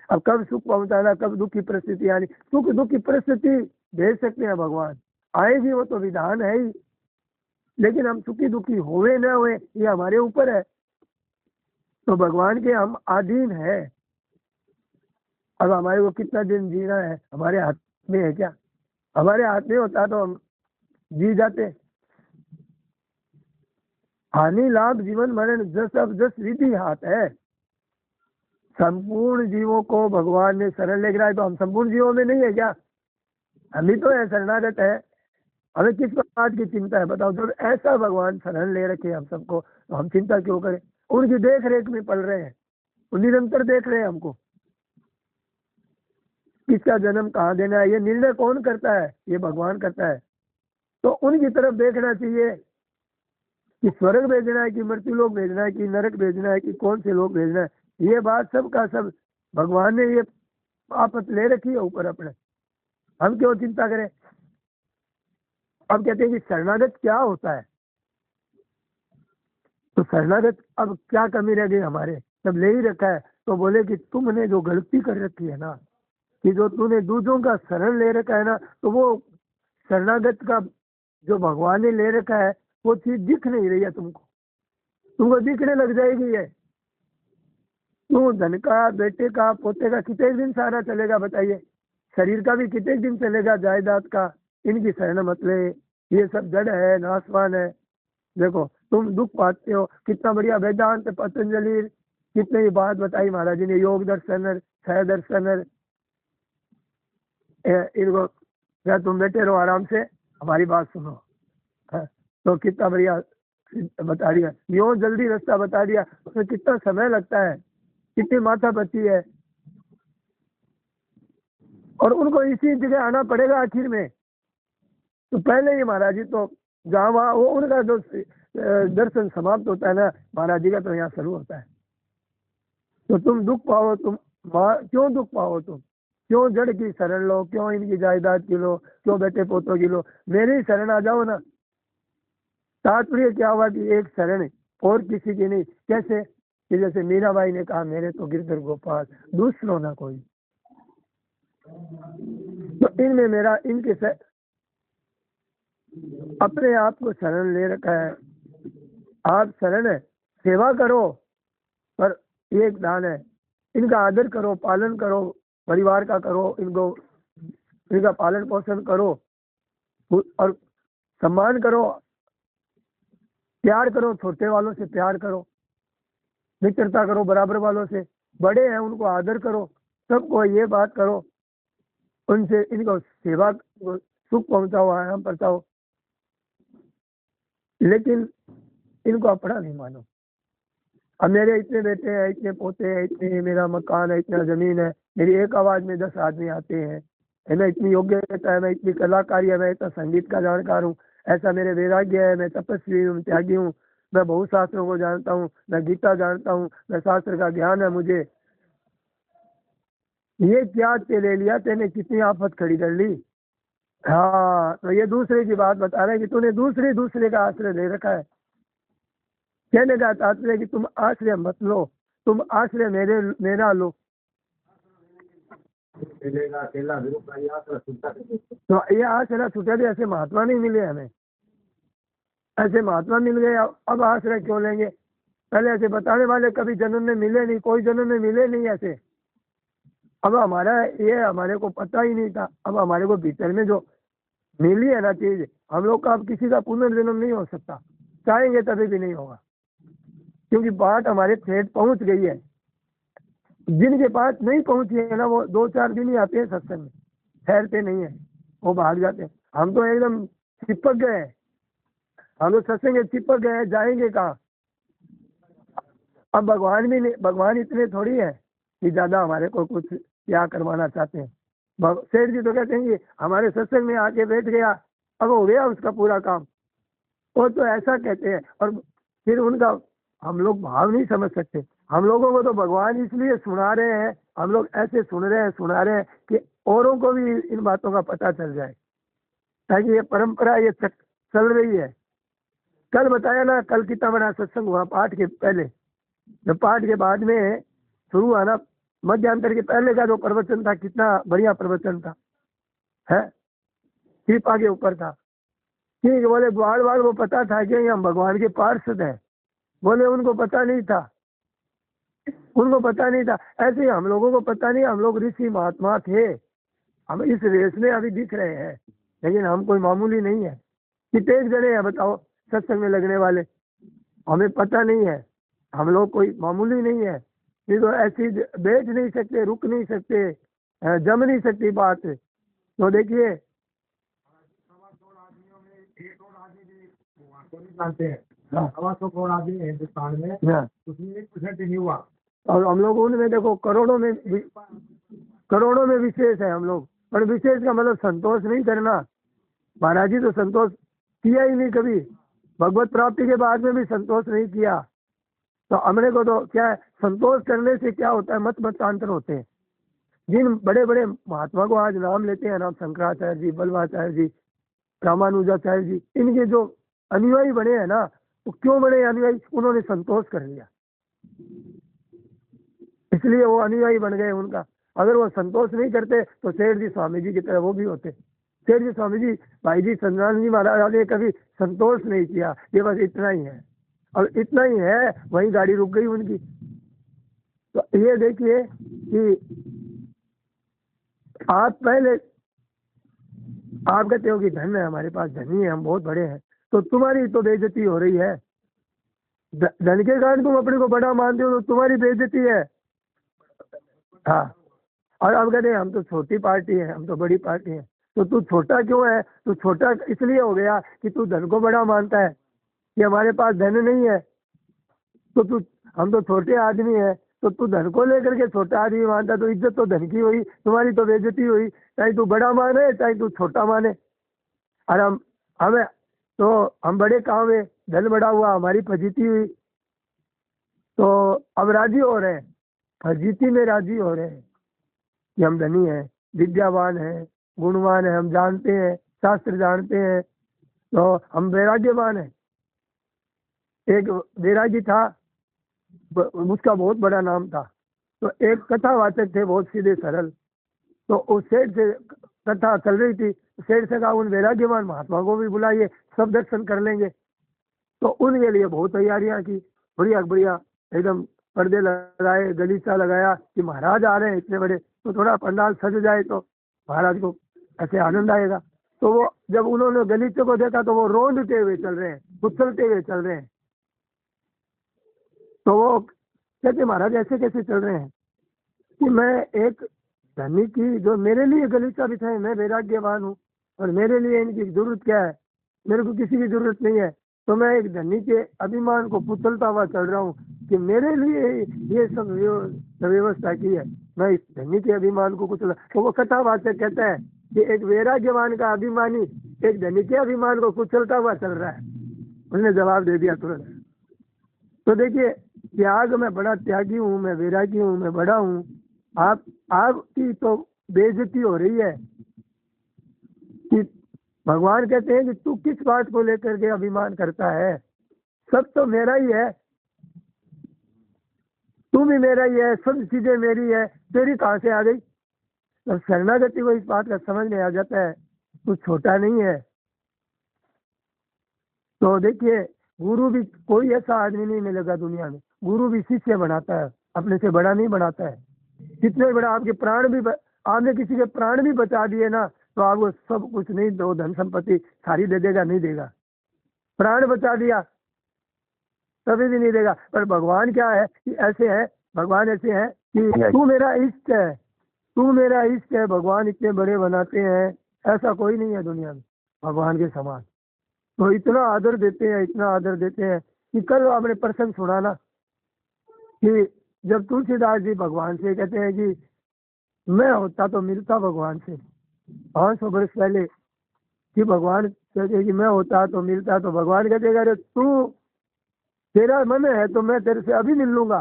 S1: अब कब सुख पहुंचाना, कब दुख की परिस्थिति आनी, सुख दुख की परिस्थिति भेज सकते हैं भगवान, आएगी, वो तो विधान है ही। लेकिन हम सुखी दुखी हुए न हुए ये हमारे ऊपर है। तो भगवान के हम अधीन है। अब हमारे को कितना दिन जीना है हमारे हाथ में है क्या? हमारे हाथ में होता तो हम जी जाते। हानि लाभ जीवन मरण जस अब जस विधि हाथ है। संपूर्ण जीवों को भगवान ने शरण ले गिराया, तो हम संपूर्ण जीवों में नहीं है क्या? हम ही तो है, शरणागत है। हमें किस बात की चिंता है बताओ? जब ऐसा भगवान शरण ले रखे हम सबको, तो हम चिंता क्यों करें? उनकी देख रेख में पड़ रहे हैं, वो निरंतर देख रहे हैं हमको। किसका जन्म कहाँ देना है, ये निर्णय कौन करता है? ये भगवान करता है। तो उनकी तरफ देखना चाहिए कि स्वर्ग भेजना है कि मृत्यु लोक भेजना है कि नरक भेजना है कि कौन से लोग भेजना है। ये बात सब का सब भगवान ने ये आफत ले रखी है ऊपर अपने, हम क्यों चिंता करें? अब कहते हैं कि शरणागत क्या होता है? तो शरणागत अब क्या कमी रह गई हमारे, जब ले ही रखा है। तो बोले कि तुमने जो गलती कर रखी है ना, कि जो तूने दूसरों का शरण ले रखा है ना, तो वो शरणागत का जो भगवान ने ले रखा है वो चीज दिख नहीं रही है तुमको। तुमको दिखने लग जाएगी है। तू धन का, बेटे का, पोते का कितने दिन सहारा चलेगा बताइए? शरीर का भी कितने दिन चलेगा, जायदाद का। इनकी शरण मत ले, ये सब जड़ है, नाशवान है। देखो तुम दुख पाते हो, कितना बढ़िया वेदांत पतंजलि कितने ही बात बताई महाराज जी ने, योग दर्शन, छह दर्शन। इनको क्या, तुम बैठे रहो आराम से, हमारी बात सुनो। हाँ, तो कितना बढ़िया बता दिया, यो जल्दी रास्ता बता दिया। उसमें कितना समय लगता है, कितनी माथा पच्ची है, और उनको इसी जगह आना पड़ेगा आखिर में। तो पहले ही महाराज जी तो जहाँ वहाँ वो उनका जो दर्शन समाप्त होता है ना, महाराज जी का तो यहाँ शुरू होता है। तो तुम दुख पाओ, तुम क्यों दुख पाओ? तुम क्यों जड़ की शरण लो, क्यों इनकी जायदाद की लो, क्यों बेटे पोतों की लो? मेरी शरण आ जाओ ना। तात्पर्य क्या हुआ कि एक शरण और किसी की नहीं। कैसे कि जैसे मीराबाई ने कहा, मेरे तो गिरधर गोपाल, दूसरों ना कोई। तो इनमें मेरा, इनके अपने आप को शरण ले रखा है। आप शरण है, सेवा करो, पर एक दान है, इनका आदर करो, पालन करो, परिवार का करो, इनको, इनका पालन पोषण करो और सम्मान करो, प्यार करो, छोटे वालों से प्यार करो, मित्रता करो बराबर वालों से, बड़े हैं उनको आदर करो, सबको ये बात करो, उनसे इनको सेवा, सुख पहुंचाओ, आराम पहुंचाओ। लेकिन इनको अपना नहीं मानो। अब मेरे इतने बेटे हैं, इतने पोते हैं, इतने मेरा मकान है, इतना जमीन है, मेरी एक आवाज में 10 आदमी आते हैं, है ना, इतनी योग्यता है, मैं इतनी कलाकारी है, मैं इतना संगीत का जानकार हूँ, ऐसा मेरे वैराग्य है, मैं तपस्वी हूँ, त्यागी हूँ, मैं बहुत शास्त्रों को जानता हूँ, मैं गीता जानता हूँ, मैं शास्त्र का ज्ञान है मुझे। ये क्या ले लिया तेने, कितनी आफत खड़ी कर ली। हाँ, तो ये दूसरे की बात बता रहे हैं कि तूने दूसरे का आश्रय ले रखा है। कहने का तात्पर्य कि तुम आश्रय मत लो, तुम आश्रय मेरा लो। तो ये आश्रय छूटे थे, ऐसे महात्मा नहीं मिले हमें। ऐसे महात्मा मिल गए, अब आश्रय क्यों लेंगे? पहले ऐसे बताने वाले कभी जन्म में मिले नहीं, कोई जन्म में मिले नहीं ऐसे। अब हमारा ये हमारे को पता ही नहीं था, अब हमारे को भीतर में जो मिली है ना चीज, हम लोग का अब किसी का पुनर्जन्म नहीं हो सकता, चाहेंगे तभी भी नहीं होगा, क्योंकि बात हमारे ठेठ पहुंच गई है। जिनके पास नहीं पहुंची है ना, वो 2-4 दिन ही आते हैं सत्संग में, ठहरते नहीं है, वो भाग जाते हैं। हम तो एकदम चिपक गए हैं, हम लोग सत्संग में चिपक गए हैं, जाएंगे कहाँ? अब भगवान भी नहीं, भगवान इतने थोड़ी है कि ज्यादा हमारे को कुछ क्या करवाना चाहते हैं। सेठ जी तो कहते हैं कि हमारे सत्संग में आके बैठ गया, अब हो गया उसका पूरा काम। वो तो ऐसा कहते हैं, और फिर उनका हम लोग भाव नहीं समझ सकते। हम लोगों को तो भगवान इसलिए सुना रहे हैं, हम लोग ऐसे सुना रहे हैं कि औरों को भी इन बातों का पता चल जाए, ताकि ये परंपरा ये चल रही है। कल बताया ना, कल कितना बड़ा सत्संग हुआ पाठ के पहले, जब पाठ के बाद में शुरू हुआ ना, मध्यांतर के पहले का जो प्रवचन था, कितना बढ़िया प्रवचन था, है कृपा के ऊपर था। ठीक, बोले बार बार वो पता था कि हम भगवान के पार्षद हैं, बोले उनको पता नहीं था, उनको पता नहीं था। ऐसे ही हम लोगों को पता नहीं, हम लोग ऋषि महात्मा थे, हम इस रेस में अभी दिख रहे हैं। लेकिन हम कोई मामूली नहीं है। कितने एक जने हैं बताओ सत्संग में लगने वाले, हमें पता नहीं है। हम लोग कोई मामूली नहीं है। ये तो ऐसी बैठ नहीं सकते, रुक नहीं सकते, जम नहीं सकती बात। तो देखिए जानते हैं, हाँ, 1.25 करोड़ आदमी है हिंदुस्तान में, हाँ, उसमें 1% नहीं हुआ। और हम लोग उनमें देखो करोड़ों में विशेष है हम लोग। पर विशेष का मतलब संतोष नहीं करना। महाराज जी तो संतोष किया ही नहीं कभी, भगवत प्राप्ति के बाद में भी संतोष नहीं किया। तो हमने को तो क्या है, संतोष करने से क्या होता है, मतांतर होते हैं। जिन बड़े बड़े महात्मा को आज नाम लेते हैं, नाम शंकराचार्य जी, बल्लभाचार्य जी, रामानुजाचार्य जी, इनके जो अनुयायी बने हैं ना, तो क्यों बने अनुयायी, उन्होंने संतोष कर लिया, इसलिए वो अनुयायी बन गए उनका। अगर वो संतोष नहीं करते तो सेठ जी स्वामी जी की तरह वो भी होते। सेठ जी स्वामी जी, भाई जी सत्यनारायण जी महाराज ने कभी संतोष नहीं किया, ये बस इतना ही है, और इतना ही है, वहीं गाड़ी रुक गई उनकी। तो ये देखिए कि आप पहले आप कहते हो कि धन है हमारे पास, धनी है, हम बहुत बड़े हैं, तो तुम्हारी तो बेइज्जती हो रही है। धन के कारण तुम अपने को बड़ा मानते हो तो तुम्हारी बेइज्जती है। हाँ, और अब कहते हैं हम तो छोटी पार्टी है, हम तो बड़ी पार्टी है। तो तू छोटा क्यों है? तू छोटा इसलिए हो गया कि तू धन को बड़ा मानता है, कि हमारे पास धन नहीं है। तो तू, हम तो छोटे आदमी है, तो तू धन को लेकर के छोटा आदमी मानता, तो इज्जत तो धन की हुई, तुम्हारी तो बेइज्जती हुई, चाहे तू बड़ा माने चाहे तू छोटा माने। और हमें तो हम बड़े काम है, धन बड़ा हुआ, हमारी फजीती हुई, तो अब राजी हो रहे हैं, फजीती में राजी हो रहे हैं कि हम धनी हैं, विद्यावान हैं, गुणवान है, हम जानते हैं, शास्त्र जानते हैं, तो हम वैराग्यवान हैं। एक वैरागी था, उसका बहुत बड़ा नाम था। तो एक कथावाचक थे बहुत सीधे सरल, तो उस सेठ से कथा चल रही थी, सेठ से कहा उन वैराग्यवान महात्मा को भी बुलाइए, सब दर्शन कर लेंगे। तो उनके लिए बहुत तैयारियां की, बढ़िया बढ़िया, एकदम पर्दे लगाए, गलीचा लगाया कि महाराज आ रहे हैं इतने बड़े, तो थोड़ा पंडाल सज जाए तो महाराज को ऐसे आनंद आएगा। तो वो जब उन्होंने गलीचे को देखा तो वो रोंदते हुए चल रहे हैं, उछलते हुए चल रहे हैं। तो वो कहते महाराज ऐसे कैसे चल रहे हैं? कि मैं एक धनी की, जो मेरे लिए गलीचा बिछाए, मैं वैराग्यवान हूँ, और मेरे लिए इनकी जरूरत क्या है, मेरे को किसी की जरूरत नहीं है। तो मैं एक धनी के अभिमान को पुतलता हुआ चल रहा हूँ कि मेरे लिए ये सब व्यवस्था की है, मैं इस धनी के अभिमान को कुचल। तो वो कथावाचक कहता है कि एक वैराग्यवान का अभिमानी एक धनी के अभिमान को कुचलता हुआ चल रहा है। उसने जवाब दे दिया तुरंत। तो देखिए, त्याग, मैं बड़ा त्यागी हूँ, मैं वैरागी हूँ, मैं बड़ा हूँ। आपकी तो बेइज्जती हो रही है कि भगवान कहते हैं कि तू किस बात को लेकर के अभिमान करता है, सब तो मेरा ही है, तू भी मेरा ही है, सब चीजें मेरी है, तेरी कहाँ से आ गई? तो शरणागति को इस बात का समझ में आ जाता है, तू छोटा नहीं है। तो देखिए, गुरु भी कोई ऐसा आदमी नहीं मिलेगा दुनिया में, गुरु भी शिष्य बनाता है, अपने से बड़ा नहीं बनाता है। कितने बड़ा आपके प्राण भी आपने किसी के प्राण भी बचा दिए ना, तो आपको सब कुछ नहीं, दो धन संपत्ति सारी दे देगा, नहीं देगा। प्राण बचा दिया तभी भी नहीं देगा। पर भगवान क्या है कि ऐसे है, भगवान ऐसे है कि तू मेरा इष्ट है, तू मेरा इष्ट है। भगवान इतने बड़े बनाते हैं, ऐसा कोई नहीं है दुनिया में भगवान के समान। तो इतना आदर देते हैं, इतना आदर देते हैं कि कल आपने प्रसंग सुना ना, कि जब तुलसीदास जी भगवान से कहते हैं कि मैं होता तो मिलता भगवान से, 500 वर्ष पहले, कि भगवान कहते हैं कि मैं होता तो मिलता, तो भगवान कहते हैं अरे तू, तेरा मन है तो मैं तेरे से अभी मिल लूंगा।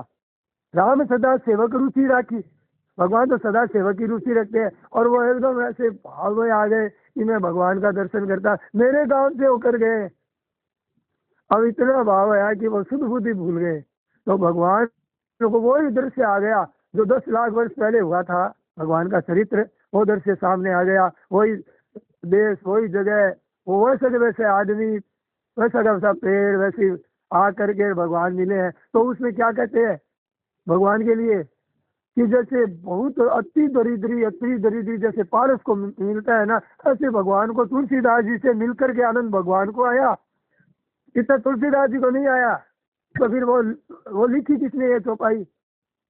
S1: राम सदा सेवक रुचि राखी, भगवान तो सदा सेवक की रुचि रखते हैं। और वो एकदम ऐसे भाव में आ गए कि मैं भगवान का दर्शन करता, मेरे गांव से होकर गए। अब इतना भाव आया कि वो शुद्ध बुद्धि भूल गए। तो भगवान को वही दृश्य आ गया जो 10 लाख वर्ष पहले हुआ था, भगवान का चरित्र वो दृश्य सामने आ गया। वही देश, वही जगह, वो वैसे वैसे आदमी, वैसा वैसा पेड़, वैसी आ करके भगवान मिले हैं। तो उसमें क्या कहते हैं भगवान के लिए कि जैसे बहुत अति दरिद्री जैसे पारस को मिलता है ना, ऐसे भगवान को तुलसीदास जी से मिलकर के आनंद भगवान को आया, इतना तुलसीदास जी को नहीं आया। तो फिर वो लिखी किसने ये चौपाई?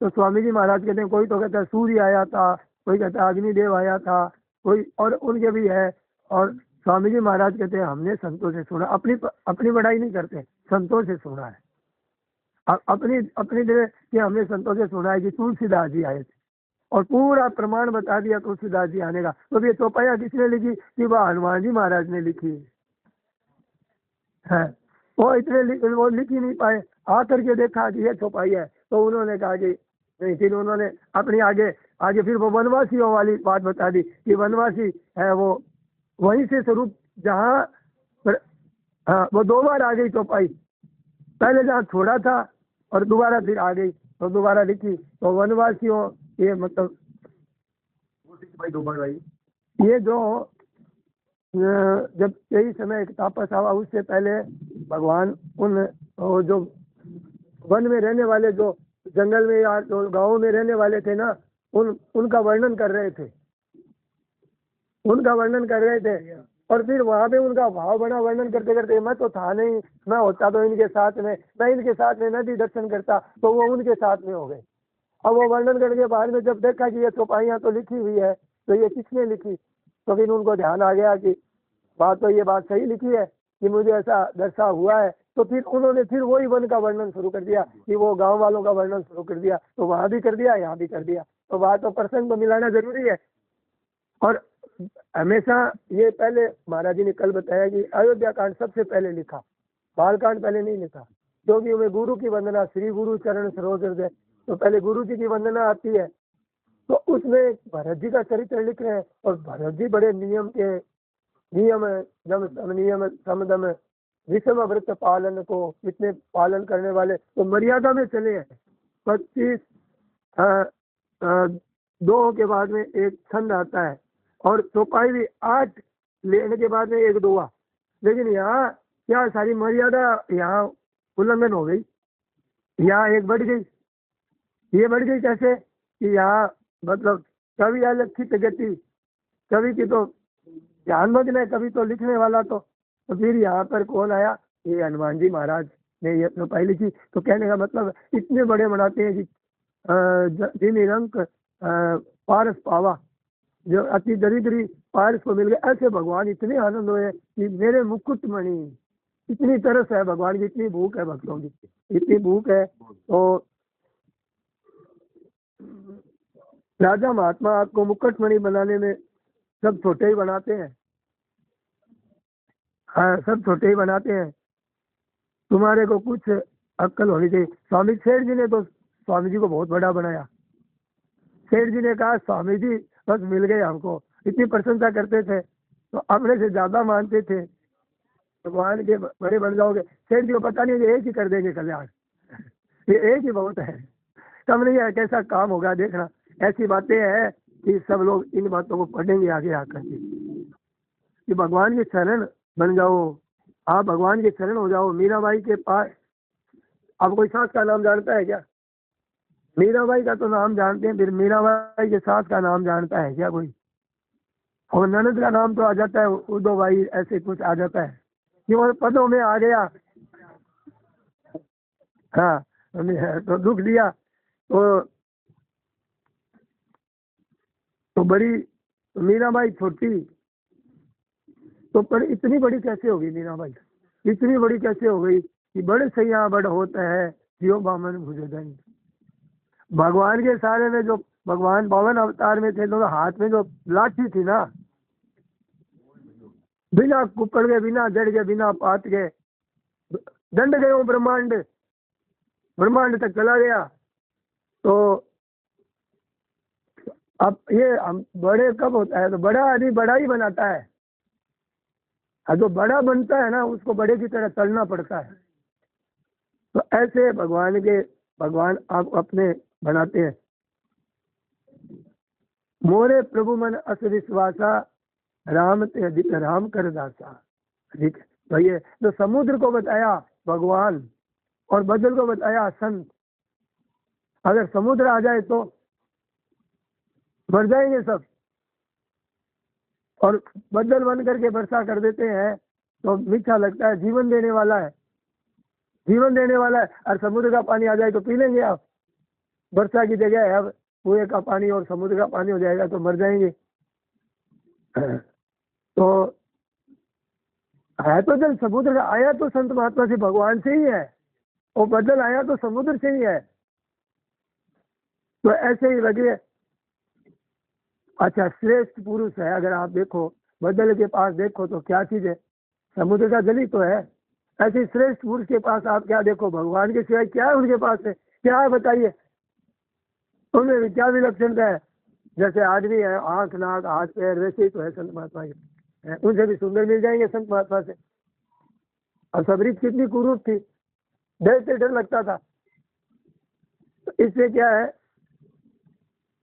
S1: तो स्वामी जी महाराज कहते हैं, कोई तो कहता है सूर्य आया था, कोई कहता है अग्निदेव आया था, कोई और उनके भी है। और स्वामी जी महाराज कहते हैं हमने संतों से सुना, अपनी बढ़ाई नहीं करते, संतों से सुना है। अपनी जगह कि हमने संतों से सुना है कि तुलसीदास जी आए थे, और पूरा प्रमाण बता दिया तुलसीदास जी आने का। तो ये चौपाइयाँ किसने लिखी? कि वह हनुमान जी महाराज ने लिखी है। वो वो लिख ही नहीं पाए, आकर के देखा कि ये चौपाई है, तो उन्होंने कहा कि नहीं। फिर उन्होंने अपनी आगे फिर वो वनवासियों वाली बात बता दी कि वनवासी है वो वहीं से स्वरूप जहाँ हाँ, वो 2 बार आ गई चौपाई, पहले जहाँ छोड़ा था और दोबारा फिर आ गई, तो दोबारा लिखी। तो वनवासियों ये मतलब भाई 2 बार भाई, ये जो जब यही समय एक तापस आवा, उससे पहले भगवान उन जो वन में रहने वाले, जो जंगल में या जो गाँव में रहने वाले थे ना, उनका वर्णन कर रहे थे, और फिर वहां पे उनका भाव बना वर्णन करते करते, मैं तो था नहीं, मैं होता तो इनके साथ में, मैं इनके साथ में नदी दर्शन करता, तो वो उनके साथ में हो गए। अब वो वर्णन करके बाद में जब देखा कि ये चौपाइयाँ तो लिखी हुई है, तो ये किसने लिखी? तो फिर उनको ध्यान आ गया कि ये बात सही लिखी है कि मुझे ऐसा दर्शा हुआ है। तो फिर उन्होंने फिर वही वन का वर्णन शुरू कर दिया, कि वो गांव वालों का वर्णन शुरू कर दिया, तो वहां भी कर दिया, यहाँ भी कर दिया। तो बात तो प्रसंग को मिलाना जरूरी है। और हमेशा ये पहले महाराज जी ने कल बताया कि अयोध्या कांड सबसे पहले लिखा, बाल कांड पहले नहीं लिखा, क्योंकि उन्हें गुरु की वंदना, श्री गुरु चरण सरोज हृदय, तो पहले गुरु जी की वंदना आती है। तो उसमें भरत जी का चरित्र लिख रहे हैं, और भरत जी बड़े नियम समदम विषम व्रत पालन को इतने पालन करने वाले, तो मर्यादा में चले हैं। 25 2 के बाद में एक छंद आता है, और चौपाई भी 8 लेने के बाद में एक दुआ। लेकिन यहाँ क्या सारी मर्यादा यहाँ उल्लंघन हो गई, यहाँ एक बढ़ गई। ये बढ़ गई कैसे? कि यहाँ मतलब कवि अलक्षित गति, कवि की तो ध्यान मग्न है, कवि तो लिखने वाला। तो फिर यहाँ पर कौन आया? ये हनुमान जी महाराज ने ये चौपाई लिखी। तो कहने का मतलब इतने बड़े बनाते हैं कि जिन रंग पारस पावा, जो अति दरिद्री पारस को मिल गया, ऐसे भगवान इतने आनंद हुए कि मेरे मुकुट मणि, इतनी तरस है भगवान की, इतनी भूख है भक्तों की, इतनी भूख है। तो राजा महात्मा आपको मुकुटमणि बनाने में सब छोटे ही बनाते हैं, हाँ सब छोटे ही बनाते हैं। तुम्हारे को कुछ अक्ल होनी चाहिए। स्वामी सेठ जी ने तो स्वामी जी को बहुत बड़ा बनाया। सेठ जी ने कहा स्वामी जी बस मिल गए हमको, इतनी प्रशंसा करते थे, तो अपने से ज्यादा मानते थे, भगवान के बड़े बन जाओगे। सेठ जी को पता नहीं एक ही कर देंगे कल्याण, ये एक ही बहुत है, कम नहीं है, कैसा काम होगा देखना। ऐसी बातें हैं कि सब लोग इन बातों को पढ़ेंगे आगे आकर के, कि भगवान के शरण बन जाओ, आप भगवान के शरण हो जाओ। मीराबाई के पास, अब कोई सास का नाम जानता है क्या? मीराबाई का तो नाम जानते हैं, फिर मीराबाई के सास का नाम जानता है क्या कोई? और ननद का नाम तो आ जाता है, उदो भाई ऐसे कुछ आ जाता है, कि वो पदों में आ गया। हाँ तो दुख दिया तो बड़ी मीराबाई छोटी, तो पर इतनी बड़ी कैसे होगी मीराबाई? इतनी बड़ी कैसे हो गई कि बड़े सैया बड़ होता है जियो बामन भुजदंड। भगवान के सारे में जो भगवान 52 अवतार में थे, दोनों हाथ में जो लाठी थी ना, बिना कुपड़ के, बिना जड़ के, बिना पात के दंड गए ब्रह्मांड तक चला गया। तो अब ये हम बड़े कब होता है? तो बड़ा आदमी बड़ा ही बनाता है, और जो बड़ा बनता है ना उसको बड़े की तरह चलना पड़ता है। तो ऐसे भगवान आप अपने बनाते हैं। मोरे प्रभु मन अस विश्वासा, राम ते अधिक राम कर दासा। ठीक है, तो ये जो समुद्र को बताया भगवान और बदल को बताया संत। अगर समुद्र आ जाए तो मर जाएंगे सब। और बदल बन करके वर्षा कर देते हैं तो मीठा लगता है, जीवन देने वाला है, जीवन देने वाला है। और समुद्र का पानी आ जाए तो पी लेंगे आप? वर्षा की जगह है अब कुएं का पानी और समुद्र का पानी हो जाएगा तो मर जाएंगे। तो है तो जल समुद्र का, आया तो संत महात्मा से भगवान से ही है, और बदल आया तो समुद्र से ही है। तो ऐसे ही लगे। अच्छा, श्रेष्ठ पुरुष है, अगर आप देखो बदल के पास देखो तो क्या चीज है? समुद्र का जल ही तो है। ऐसे श्रेष्ठ पुरुष के पास आप क्या देखो? भगवान के सिवाय क्या है उनके पास है? क्या है बताइए? उनमें क्या विलक्षणता है? जैसे आदमी है, आंख नाक हाथ पैर, वैसे ही तो है संत महात्मा के। उनसे भी सुंदर मिल जाएंगे संत महात्मा से। और सबरीत कितनी कुरूप थी, डर से डर लगता था। तो इससे क्या है?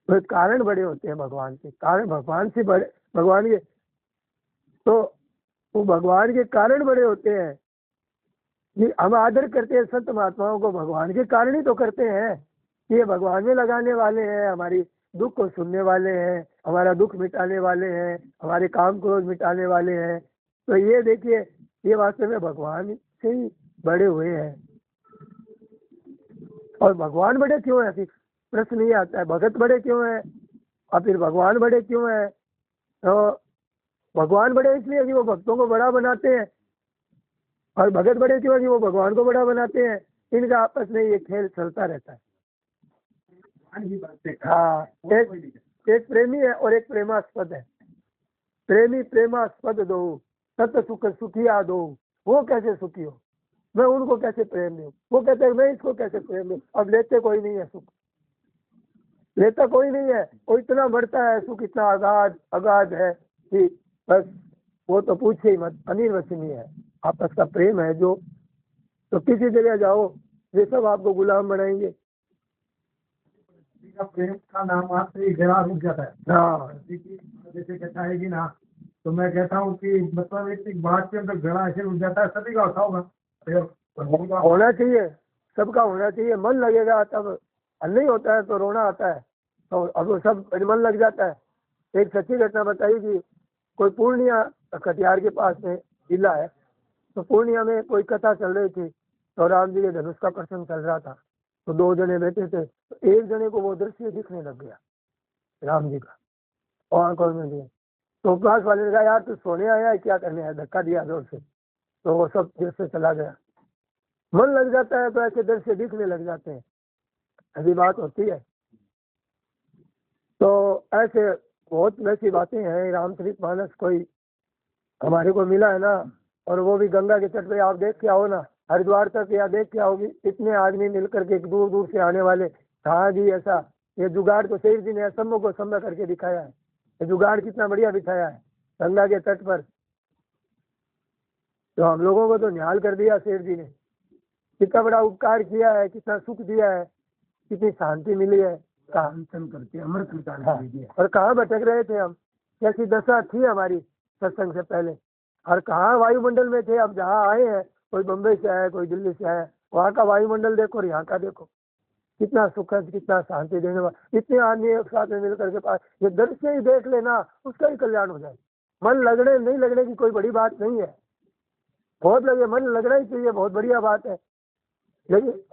S1: तो कारण बड़े होते हैं भगवान के, कारण भगवान से बड़े, भगवान के तो वो भगवान के कारण बड़े होते हैं। कि हम आदर करते हैं संत महात्माओं को, भगवान के कारण ही तो करते हैं। ये भगवान में लगाने वाले हैं, हमारी दुख को सुनने वाले हैं, हमारा दुख मिटाने वाले हैं, हमारे काम क्रोध मिटाने वाले हैं। तो ये देखिए, ये वास्तव में भगवान से ही बड़े हुए हैं। और भगवान बड़े क्यों है? फिर प्रश्न ये आता है, भगत बड़े क्यों है और फिर भगवान बड़े क्यों है? तो भगवान बड़े इसलिए कि वो भक्तों को बड़ा बनाते हैं, और भगत बड़े क्यों है कि वो भगवान को बड़ा बनाते हैं। इनका आपस में ये खेल चलता रहता है। हाँ, एक प्रेमी है और एक प्रेमास्पद है। प्रेमी प्रेमास्पद दो, सत सुख सुखिया दो। वो कैसे सुखी हो? मैं उनको कैसे प्रेम दूं? वो कहते हैं मैं इसको कैसे प्रेम दूं? अब लेते कोई नहीं है सुख, लेता कोई नहीं है। वो इतना बढ़ता है सुख, इतना अगाध अगाध है कि बस वो तो पूछे ही मत, अनिर्वचनीय है। आपस का प्रेम है जो, तो किसी जगह जाओ ये सब आपको गुलाम बनाएंगे।
S2: प्रेम का नाम आपसे जरा रुक जाता है।
S1: हाँ,
S2: जैसे कहता है कि ना, तो मैं कहता हूँ कि मतलब एक बात के अंदर घड़ा ऐसे रुक जाता है, सभी का होता होगा।
S1: होना चाहिए, सबका होना चाहिए। मन लगेगा तब, नहीं होता है तो रोना आता है। तो अब वो सब मन लग जाता है। एक सच्ची घटना बताई कि कोई पूर्णिया कटिहार के पास में जिला है, तो पूर्णिया में कोई कथा चल रही थी, तो राम जी के धनुष का प्रसंग चल रहा था। तो दो जने बैठे थे, तो एक जने को वो दृश्य दिखने लग गया राम जी का, और आंखों में दिया। तो पास वाले ने कहा, यार तू सोने आया है क्या करने आया? धक्का दिया जोर से, तो वो सब दृश्य चला गया। मन लग जाता है तो ऐसे दृश्य दिखने लग जाते हैं, ऐसी बात होती है। तो ऐसे बहुत वैसी बातें हैं। रामचरितमानस कोई हमारे को मिला है ना, और वो भी गंगा के तट पे। आप देख के आओ ना, हरिद्वार तक या देख के आओगी, इतने आदमी मिलकर के दूर दूर से आने वाले। कहाँ जी ऐसा, ये जुगाड़ तो शेर जी ने असंभव को संभव करके दिखाया है। ये जुगाड़ कितना बढ़िया बिठाया है गंगा के तट पर। तो हम लोगों को तो निहाल कर दिया शेर जी ने, कितना बड़ा उपकार किया है, कितना सुख दिया है, कितनी शांति मिली है। करके अमृत निकाल। और कहाँ भटक रहे थे हम, कैसी दशा थी हमारी सत्संग से पहले, और कहाँ वायुमंडल में थे। अब जहाँ आए हैं, कोई बम्बई से आया, कोई दिल्ली से आया, वहाँ का वायुमंडल देखो और यहाँ का देखो, कितना सुखद, कितना शांति देने वाला। इतने आदमी एक साथ में मिलकर के पास, ये दृश्य ही देख लेना, उसका ही कल्याण हो जाए। मन लगने नहीं लगने की कोई बड़ी बात नहीं है, बहुत लगे मन लगना ही चाहिए, बहुत बढ़िया बात है। लेकिन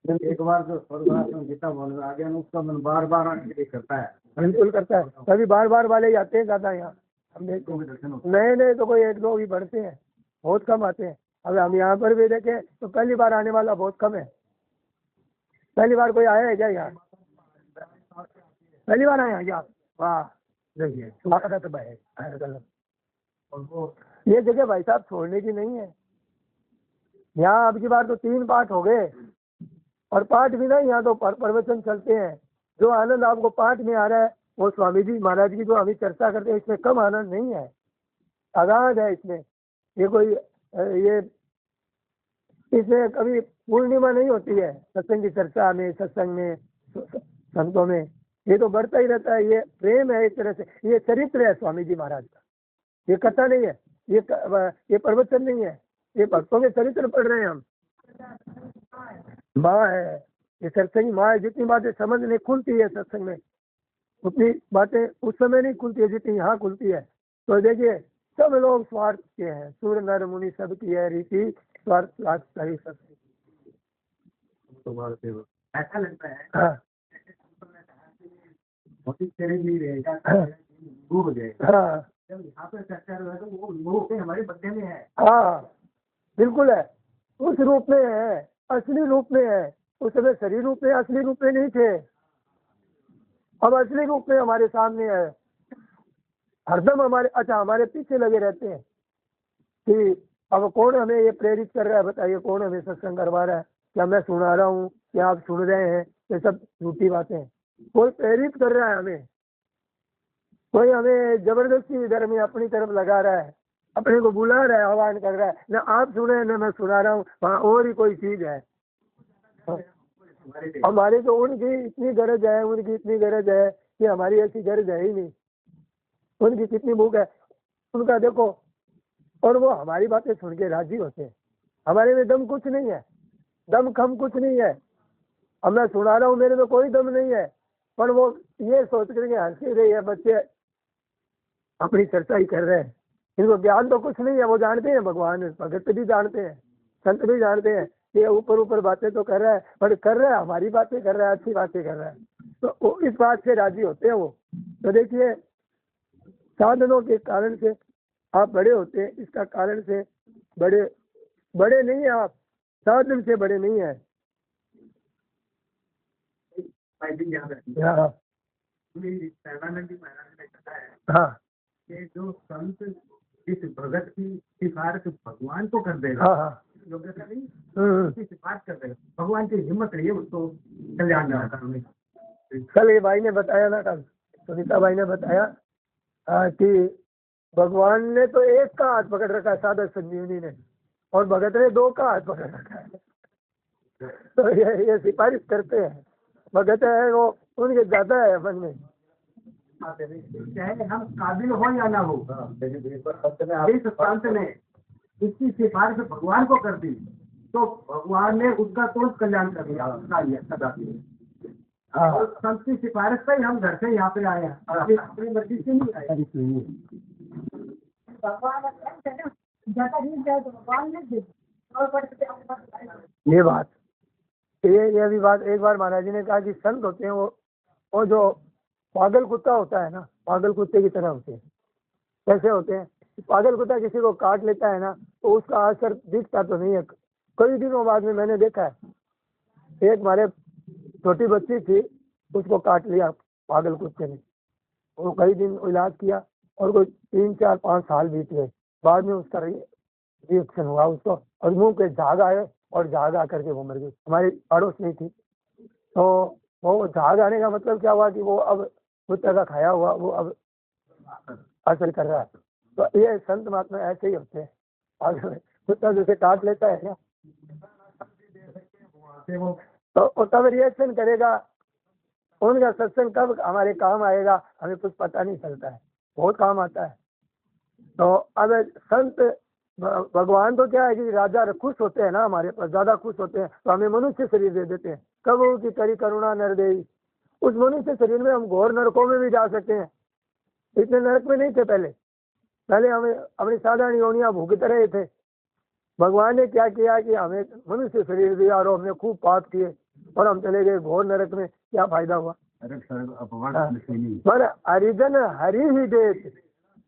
S2: एक बार जो स्वर्गवास में गीता बोलने आ गया ना, उसका मन बार बार आने करता है,
S1: बिल्कुल करता है। कभी बार बार वाले ही आते हैं ज्यादा यहाँ, हम देखते हैं। नए नए तो कोई एक दो भी बढ़ते हैं, बहुत कम आते हैं। अब हम यहाँ पर भी देखें तो पहली बार आने वाला बहुत कम है। पहली बार कोई आया है क्या यहाँ? पहली बार आया क्या? वाह, देखिए तो भाई, ये जगह भाई साहब छोड़ने की नहीं है। यहाँ अब की बार तो 3 पाठ हो गए, और पाठ भी नहीं, यहाँ तो प्रवचन चलते हैं। जो आनंद आपको पाठ में आ रहा है वो स्वामी जी महाराज की जो अभी चर्चा करते हैं, इसमें कम आनंद नहीं है, अगाध है इसमें। ये कोई ये इसमें कभी पूर्णिमा नहीं होती है सत्संग की चर्चा में, सत्संग में, संतों में। ये तो बढ़ता ही रहता है। ये प्रेम है एक तरह से, ये चरित्र है स्वामी जी महाराज का। ये कथा नहीं है, ये प्रवचन नहीं है, ये भक्तों के चरित्र पढ़ रहे हैं हम। माँ है, ये सत्संगी माँ जितनी बातें समझ नहीं खुलती है सत्संग में, उतनी बातें उस समय नहीं खुलती है जितनी यहाँ खुलती है। तो देखिए सब लोग स्वार्थ के हैं, सूर्य नर मुनि सब की है रीति, स्वार्थ सही सब।
S2: तो ऐसा लगता है
S1: हाँ
S2: नहीं रहेगा, वो हो जाएगा।
S1: हाँ
S2: जब यहाँ पे चर्चा हो तो वो लोग हमारे बच्चे में है।
S1: हाँ बिल्कुल है, उस रूप में है, असली रूप में है। उस समय शरीर रूप में असली रूप में नहीं थे, अब असली रूप में हमारे सामने है, हरदम हमारे अच्छा हमारे पीछे लगे रहते हैं कि अब कौन हमें ये प्रेरित कर रहा है, बताइए कौन हमें सत्संग करवा रहा है, क्या मैं सुना रहा हूँ क्या आप सुन रहे हैं, ये सब झूठी बातें हैं। कोई प्रेरित कर रहा है हमें, कोई हमें जबरदस्ती धर्म में अपनी तरफ लगा रहा है, अपने को बुला रहा है, आह्वान कर रहा है, न आप सुने न मैं सुना रहा हूँ, वहाँ और ही कोई चीज है। हमारी तो उनकी इतनी गरज है, उनकी इतनी गरज है कि हमारी ऐसी गरज है ही नहीं। उनकी कितनी भूख है उनका देखो, और वो हमारी बातें सुन के राजी होते हैं। हमारे में दम कुछ नहीं है, दम खम कुछ नहीं है। अब मैं सुना रहा हूँ मेरे में कोई दम नहीं है, पर वो ये सोच करके हंसी रही है, बच्चे अपनी चर्चा ही कर रहे हैं, इनको ज्ञान तो कुछ नहीं है। वो जानते हैं भगवान, भगत भी जानते हैं, संत भी जानते हैं, ये ऊपर ऊपर बातें तो कर रहा है, पर कर रहा है हमारी बातें कर रहा है, अच्छी बातें कर रहा है, तो वो इस बात से राजी होते हैं वो। तो देखिए साधनों के कारण से आप बड़े होते हैं, इसका कारण से बड़े बड़े नहीं है आप, साधन से बड़े नहीं है। हाँ
S2: प्रेमानंद जी महाराज ने कहा है
S1: हाँ
S2: कि जो संत इस भगत की सिफारिश भगवान को कर देगा,
S1: हाँ हाँ
S2: योग्यता नहीं उसकी सिफारिश कर देगा, भगवान की हिम्मत रही है उसको कल्याण करने।
S1: कल ये भाई ने बताया ना, कल सुनीता भाई ने बताया कि भगवान ने तो एक का हाथ पकड़ रखा है साधक संजीवनी ने, और भगत ने दो का हाथ पकड़ रखा है। तो ये सिफारिश करते हैं, भगत है वो उनके ज्यादा है मन में,
S2: चाहे हम काबिल हो या ना हो, इस संत ने इसकी सिफारिश भगवान को कर दी तो भगवान ने उसका तुरंत कल्याण कर दिया सदा।
S1: हाँ
S2: संत की सिफारिश से ही हम घर से यहाँ पे आए हैं, अपनी मर्जी से नहीं आए।
S1: ये बात ये भी बात एक बार महाराज जी ने कहा कि संत होते हैं वो जो पागल कुत्ता होता है ना, पागल कुत्ते की तरह होते हैं। कैसे होते हैं? पागल कुत्ता किसी को काट लेता है ना तो उसका असर दिखता तो नहीं है, कई दिनों बाद में मैंने देखा है, एक हमारे छोटी बच्ची थी उसको काट लिया पागल कुत्ते ने, वो कई दिन इलाज किया और कोई 3 4 5 साल बीत गए, बाद में उसका रिएक्शन हुआ उसको, और मुंह पे झाग आए और झाग आकर के वो मर गई। हमारी पड़ोस में थी, तो वो झाग आने का मतलब क्या हुआ कि वो अब कुत्ते का खाया हुआ वो अब असर कर रहा है। तो ये संत महात्मा ऐसे ही होते हैं, अगर कुत्ता जैसे काट लेता है ना तो तब रिएक्शन करेगा, उनका सत्संग कब हमारे काम आएगा हमें कुछ पता नहीं चलता है, बहुत काम आता है। तो अब संत भगवान तो क्या है कि राजा खुश होते हैं ना, हमारे पास ज्यादा खुश होते हैं तो हमें मनुष्य शरीर दे देते हैं, कब की करी करुणा नर देई, उस मनुष्य शरीर में हम घोर नरकों में भी जा सकते हैं, इतने नरक में नहीं थे पहले हमें अपनी साधारण योनियां भुगत रहे थे। भगवान ने क्या किया कि हमें मनुष्य शरीर दिया और हमने खूब पाप किए और हम चले गए घोर नरक में, क्या फायदा हुआ? पर हरिजन हरि ही देत,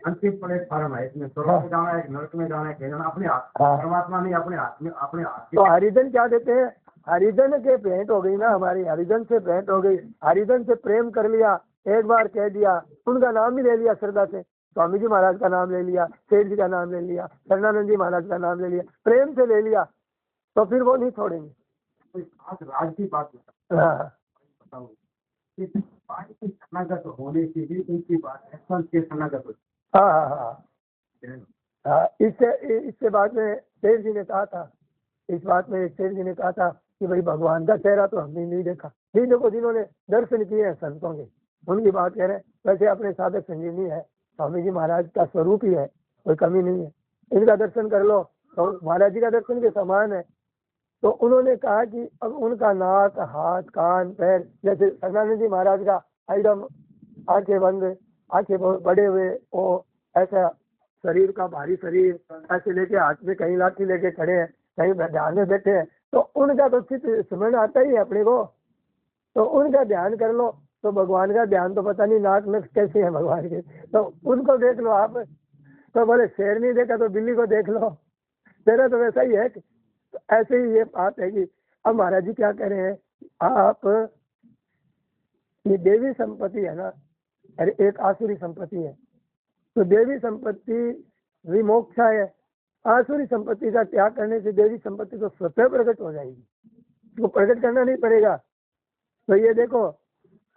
S2: अंतिम प्लेटफॉर्म है इसमें, स्वर्ग में जाना है नरक में जाना है, अपने हाथ, परमात्मा नहीं अपने हाथ में, अपने हाथ।
S1: तो हरिजन क्या देते हैं? हरिजन के भेंट हो गई ना, हमारी हरिजन से भेंट हो गई, हरिजन से प्रेम कर लिया, एक बार कह दिया, उनका नाम भी ले लिया श्रद्धा से, स्वामी जी महाराज का नाम ले लिया, सेठ जी का नाम ले लिया, शरणानंद जी महाराज का नाम ले लिया, प्रेम से ले लिया, तो फिर वो नहीं छोड़ेंगे।
S2: राज की बात बताओ, शरणागत होने की भी उनकी बात है, संत के शरणागत।
S1: हाँ हाँ हाँ हाँ, इससे बात में सेठ जी ने कहा था, इस बात में सेठ जी ने कहा था कि भाई भगवान का चेहरा तो हमने नहीं देखा, नहीं देखो जिन्होंने दर्शन किए हैं संतों के उनकी बात कह रहे हैं, वैसे अपने साधक संजीवनी है, स्वामी जी महाराज का स्वरूप ही है, कोई कमी नहीं है, इनका दर्शन कर लो तो महाराज जी का दर्शन के समान है। तो उन्होंने कहा कि अब उनका नाक, हाथ, कान, पैर, जैसे सदानंद जी महाराज का एकदम आंखें बंद, आंखें बहुत बड़े हुए, वो ऐसा शरीर का भारी शरीर ऐसे लेके हाथ में कहीं लाठी लेके खड़े हैं, कहीं ध्यान में बैठे हैं, तो उनका तो चित्र स्मरण आता ही है अपने को। तो उनका ध्यान कर लो, तो भगवान का ध्यान तो पता नहीं नाक में कैसे है भगवान के, तो उनको देख लो आप। तो बोले शेर नहीं देखा तो बिल्ली को देख लो, तेरा तो वैसा ही है। तो ऐसे ही ये बात है कि अब महाराज जी क्या कह रहे हैं, आप ये देवी संपत्ति है ना, अरे एक आसुरी संपत्ति है, तो देवी संपत्ति विमोक्षा है। आसुरी संपत्ति का त्याग करने से देवी संपत्ति तो स्वतः प्रकट हो जाएगी, उसको प्रकट करना नहीं पड़ेगा। तो ये देखो,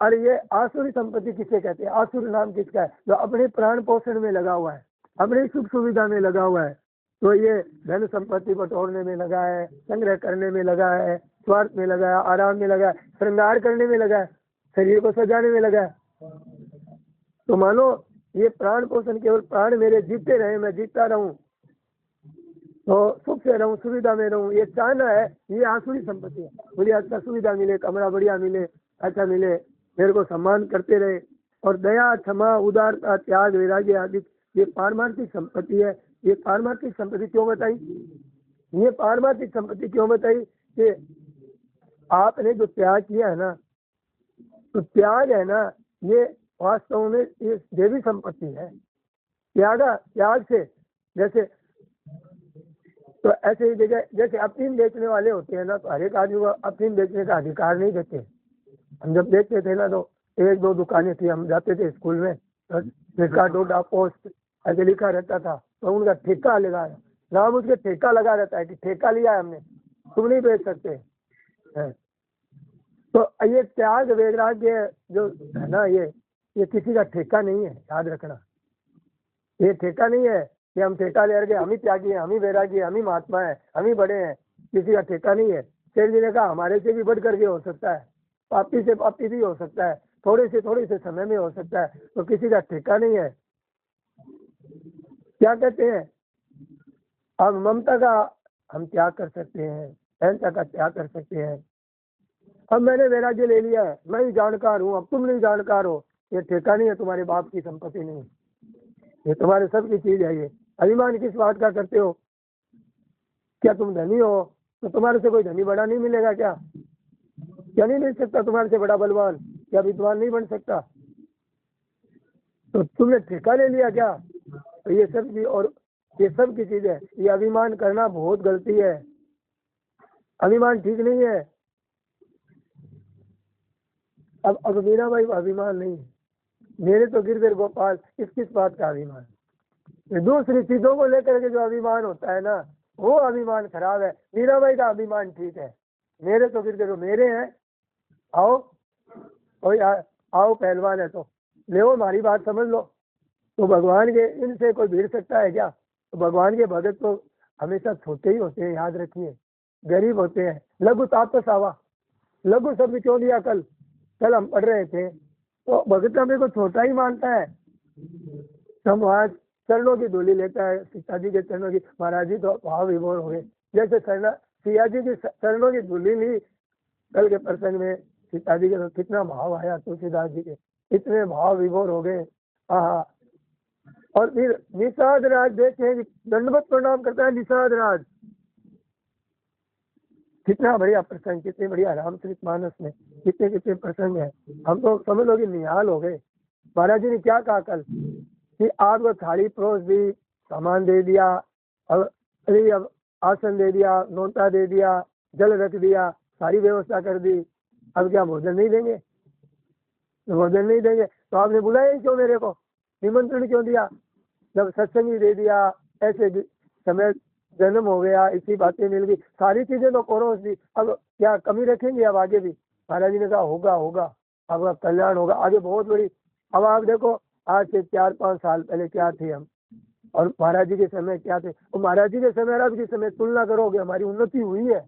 S1: अरे ये आसुरी संपत्ति किसे कहते हैं? आसुर नाम किसका है? जो अपने प्राण पोषण में लगा हुआ है, अपनी सुख सुविधा में लगा हुआ है। तो ये धन संपत्ति बटोरने में लगा है, संग्रह करने में लगा है, स्वार्थ में लगा है, आराम में लगा है, श्रृंगार करने में लगा है, शरीर को सजाने में लगा है। तो मानो ये प्राण पोषण केवल प्राण मेरे जीते रहे, मैं जीता रहूं, तो सुख से रहूं, सुविधा में रहूं, ये चाहना है, ये आसुरी संपत्ति है। मुझे अच्छा सुविधा मिले, कमरा बढ़िया मिले, अच्छा मिले, मेरे को सम्मान करते रहे। और दया, क्षमा, उदारता, त्याग, वैराग्य आदि ये पारमार्थिक संपत्ति है। ये पारमार्थिक संपत्ति क्यों बताई? ये पारमार्थिक संपत्ति क्यों बताई कि आपने जो त्याग किया है ना, तो त्याग है ना, ये वास्तव में ये देवी संपत्ति है। त्याग से जैसे, तो ऐसे ही जगह जैसे अफीम बेचने वाले होते हैं ना, तो हर एक आदमी को अफीम बेचने का अधिकार नहीं देते। हम जब देखते थे ना, तो एक दो दुकानें थी, हम जाते थे स्कूल में, तो ठेका डोडा पोस्ट ऐसे लिखा रहता था, तो उनका ठेका लगा है, नाम उसके ठेका लगा रहता है कि ठेका लिया है हमने, तुम नहीं बेच सकते है। तो ये त्याग वैराग्य जो है ना, ये किसी का ठेका नहीं है, याद रखना। ये ठेका नहीं है कि हम ठेका ले रहे, हम ही त्यागी हैं, हम ही वैरागी हैं, हम ही महात्मा है, हम ही बड़े हैं, किसी का ठेका नहीं है। शेर जी ने कहा हमारे से भी बढ़ करके हो सकता है, पापी से पापी भी हो सकता है, थोड़े से समय में हो सकता है, तो किसी का ठेका नहीं है। क्या कहते हैं, अब ममता का हम त्याग कर सकते हैं, अहंता का त्याग कर सकते हैं। अब मैंने वैराग्य ले लिया है, मैं ही जानकार हूँ, अब तुम नहीं जानकार हो, ये ठेका नहीं है, तुम्हारे बाप की संपत्ति नहीं, ये तुम्हारे सब की चीज है। ये अभिमान किस बात का करते हो? क्या तुम धनी हो तो तुम्हारे से कोई धनी बड़ा नहीं मिलेगा क्या? क्या नहीं मिल सकता तुम्हारे से बड़ा बलवान? क्या विद्वान नहीं बन सकता? तो तुमने ठेका ले लिया क्या? तो ये सब की, और ये सब की चीज है। ये अभिमान करना बहुत गलती है, अभिमान ठीक नहीं है। अब मीरा भाई अभिमान नहीं है, मेरे तो गिरधर गोपाल, इस किस बात का अभिमान? दूसरी चीजों को लेकर के जो अभिमान होता है ना, वो अभिमान खराब है। मीरा भाई का अभिमान ठीक है, मेरे तो गिरधर मेरे हैं, आओ कोई आओ पहलवान है तो ले, हमारी बात समझ लो। तो भगवान के इनसे कोई भिड़ सकता है क्या? तो भगवान के भगत तो हमेशा छोटे ही होते हैं, याद रखिए, गरीब होते हैं। लघु तापस आवा, लघु शब्द क्यों दिया? कल हम पढ़ रहे थे, तो भगत हमें को छोटा ही मानता है। हम वहाँ चरणों की धूली लेता है, सीता जी के चरणों की। महाराज जी तो भाव विभोर हो गए, जैसे सिया जी की चरणों की धूली ली कल के प्रसंग में, सीता जी के तो कितना भाव आया, तुलसीदास जी के इतने भाव विभोर हो गए। हाँ, और फिर निषाद राज देखे, दंडवत प्रणाम करता है निषाद राज। कितना बढ़िया प्रसंग, कितने बढ़िया रामचरित मानस में कितने कितने प्रसंग है। हम तो समझ लो कि निहाल हो गए। महाराज जी ने क्या कहा कल कि आपको थाली परोस दी, सामान दे दिया, अब आसन दे दिया, नोटा दे दिया, जल रख दिया, सारी व्यवस्था कर दी, अब क्या भोजन नहीं देंगे? भोजन नहीं देंगे तो आपने बुलाया ही क्यों मेरे को, निमंत्रण क्यों दिया? जब सत्संग ही दे दिया, ऐसे समय जन्म हो गया, इसी बातें मिल गई, सारी चीजें तो परोस दी, अब क्या कमी रखेंगे? अब आगे भी महाराज जी ने कहा होगा होगा, अब कल्याण होगा आगे बहुत बड़ी। अब आप देखो, आज से 4-5 साल पहले क्या थे हम, और महाराज जी के समय क्या थे, और महाराज जी के समय और अब के समय तुलना करोगे, हमारी उन्नति हुई है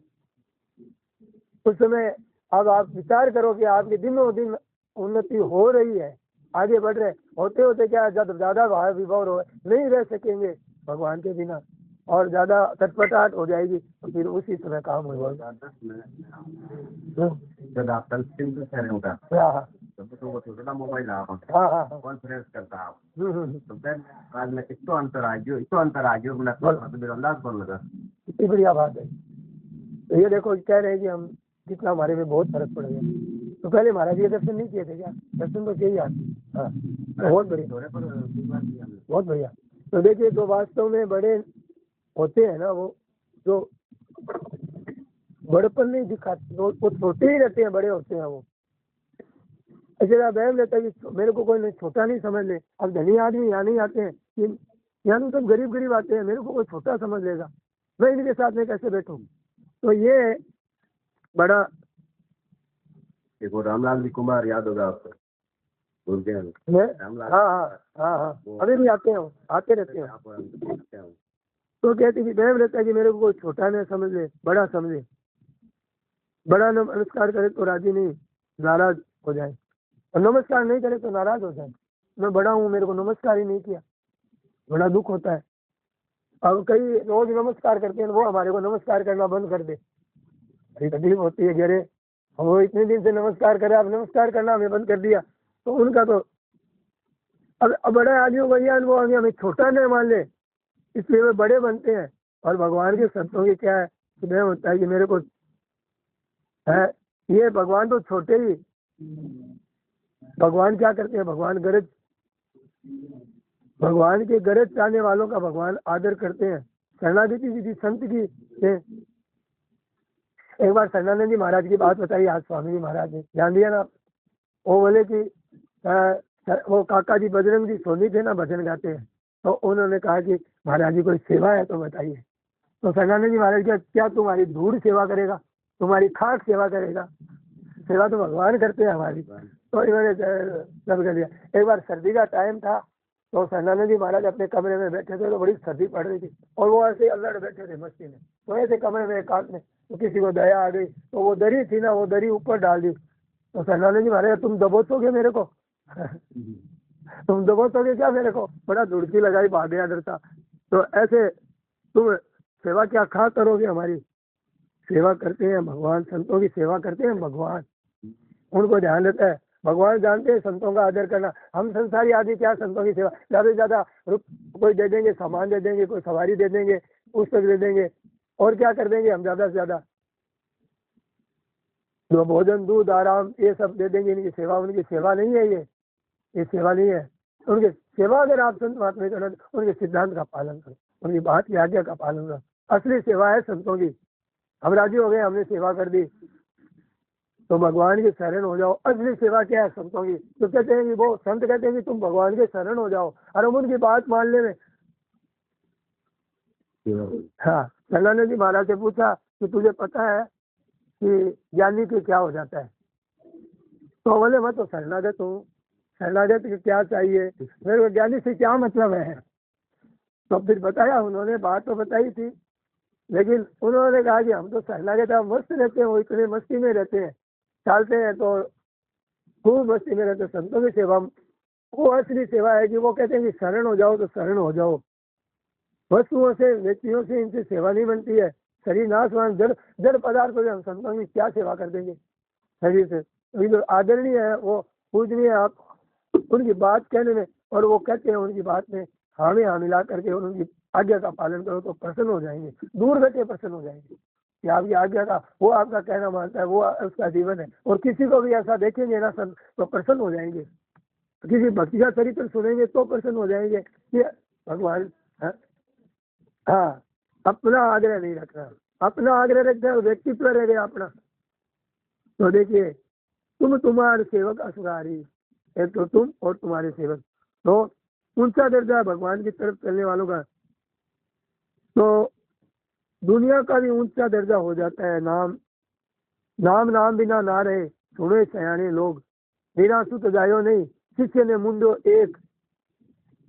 S1: उस समय। अब आप विचार करो कि आपके दिनों दिन उन्नति हो रही है, आगे बढ़ रहे, होते होते क्या जब ज्यादा भाव विभोर हो नहीं रह सकेंगे भगवान के बिना। और ज्यादा चटपटाहट हो जाएगी तो फिर उसी समय काम होगा।
S2: 10 मिनट जब आप तलस्क्रीन पे कह रहे होगा
S1: हाँ
S2: तब तो वो छोटा मोबाइल आप
S1: हाँ
S2: कॉन्फ्रेंस करता आप तो फिर आज में इतो अंतर आ गयो मैंने तो अंदाज कर लगा।
S1: कितनी बढ़िया बात है। तो ये देखो कह रहे हैं कि हम कितना हमारे में बहुत फर्क पड़ गया। तो पहले महाराज जी दर्शन नहीं किए थे क्या? दर्शन तो किए ही। हाँ बहुत बढ़िया बहुत बढ़िया। तो देखिए जो वास्तव में बड़े होते हैं ना वो जो बड़पन नहीं दिखाते वो छोटे ही रहते हैं, बड़े होते हैं वो। अच्छा बहन लेता है कि मेरे को कोई छोटा नहीं समझ ले। अब धनी आदमी यहाँ नहीं आते हैं, यहाँ तो सब गरीब गरीब आते हैं, मेरे को कोई छोटा समझ लेगा, मैं इनके साथ में कैसे बैठूं। तो ये बड़ा
S2: देखो रामलाल जी कुमार याद होगा आपको, बोलते हैं
S1: हाँ अभी भी आते हैं, आते रहते हैं। तो कहती कि बहन रहता है कि मेरे को कोई छोटा नहीं समझ ले, बड़ा समझे, बड़ा नमस्कार करे तो राजी नहीं नाराज हो जाए, और नमस्कार नहीं करे तो नाराज हो जाए। मैं बड़ा हूँ, मेरे को नमस्कार ही नहीं किया, बड़ा दुख होता है। अब कई रोज नमस्कार करते हैं, वो हमारे को नमस्कार करना बंद कर दे, बड़ी तकलीफ होती है। अरे वो इतने दिन से नमस्कार करे, आप नमस्कार करना हमें बंद कर दिया, तो उनका तो अब बड़े आदमियों भैया वो हमें छोटा नहीं मान ले, इसलिए वे बड़े बनते हैं। और भगवान के संतों की क्या है कि मैं होता है कि मेरे को है ये भगवान तो छोटे ही, भगवान क्या करते हैं, भगवान के गरज चाहने वालों का भगवान आदर करते हैं। शरणागति की संत की एक बार शरणानंद जी महाराज की बात बताई आज स्वामी जी महाराज ने, ध्यान दिया ना। वो बोले कि वो काका जी बजरंग जी सोनी थे ना, भजन गाते हैं, तो उन्होंने कहा कि महाराज जी कोई सेवा है तो बताइए। तो शरणानंद जी महाराज क्या तुम्हारी धूड़ सेवा करेगा, तुम्हारी खाक सेवा करेगा, सेवा तो भगवान करते हैं हमारी। तो इन्होंने सब कर दिया। एक बार सर्दी का टाइम था, तो शरणानंद जी महाराज अपने कमरे में बैठे थे, तो बड़ी सर्दी पड़ रही थी, और वो ऐसे अल्लड़ बैठे थे मस्ती में, तो ऐसे कमरे में एकांत में, तो किसी को दया आ गई, तो वो दरी थी ना, वो दरी ऊपर डाल दी। तो शरणानंद जी महाराज तुम दबोचोगे मेरे को तुम दबोचोगे क्या मेरे को, बड़ा धुड़की लगाई, भाग गया डरता। तो ऐसे तुम सेवा क्या खा करोगे, हमारी सेवा करते हैं भगवान, संतों की सेवा करते हैं भगवान, उनको ध्यान रहता है, भगवान जानते हैं संतों का आदर करना। हम संसारी आदमी क्या संतों की सेवा, ज्यादा से ज्यादा कोई दे देंगे, सामान दे देंगे, कोई सवारी दे देंगे, पुस्तक दे देंगे, और क्या कर देंगे हम ज्यादा से ज्यादा, जो भोजन दूध आराम ये सब दे देंगे। इनकी सेवा, उनकी सेवा नहीं है, ये सेवा नहीं है। उनकी सेवा अगर आप संत महात्मा करना, उनके सिद्धांत का पालन करो, उनकी बात की आज्ञा का पालन करो, असली सेवा है संतों की। हम राजी हो गए, हमने सेवा कर दी, तो भगवान के शरण हो जाओ। असली सेवा क्या है संतों की, तो कहते हैं कि वो संत कहते हैं कि तुम भगवान के शरण हो जाओ, और हम उनकी बात मानने में। हाँ शरणानंद जी महाराज से पूछा कि तुझे पता है कि ज्ञानी के क्या हो जाता है, तो बोले मैं तो शरणागत हूँ, शरणागत के क्या चाहिए, मेरे को ज्ञानी से क्या मतलब है। तो फिर बताया उन्होंने, बात तो बताई थी, लेकिन उन्होंने कहा कि हम तो शरणागत हैं, मस्त रहते हैं, वो इतने मस्ती में रहते हैं, चलते हैं तो खूब मस्ती में रहते। संतों की सेवा वो असली सेवा है कि वो कहते हैं कि शरण हो जाओ तो शरण हो जाओ। वस्तुओं से, व्यक्तियों से इनसे सेवा नहीं बनती है। शरीर नाशवान जड़ पदार्थों से हम संतों की क्या सेवा कर देंगे शरीर से। तो जो आदरणीय है वो पूजनीय, आप उनकी बात कहने में, और वो कहते हैं उनकी बात में हाँ मिला करके उनकी आज्ञा का पालन करो तो प्रसन्न हो जाएंगे, दूर बैठे प्रसन्न हो जाएंगे कि आपकी आज्ञा का, वो आपका कहना मानता है, वो उसका जीवन है। और किसी को भी ऐसा देखेंगे ना संत तो प्रसन्न हो जाएंगे, किसी भक्ति का चरित्र सुनेंगे तो प्रसन्न हो जाएंगे कि भगवान। हाँ अपना आग्रह नहीं रखना, अपना आग्रह रखना व्यक्तित्व रह गया अपना। तो देखिए तुम तुम्हारे सेवक असुरारी, एक तो तुम और तुम्हारे सेवक, तो ऊंचा दर्जा भगवान की तरफ चलने वालों का, तो दुनिया का भी ऊंचा दर्जा हो जाता है। नाम बिना ना रहे, सुने सयाने लोग, बिना सुत जायो नहीं, शिष्य ने मुंडो एक,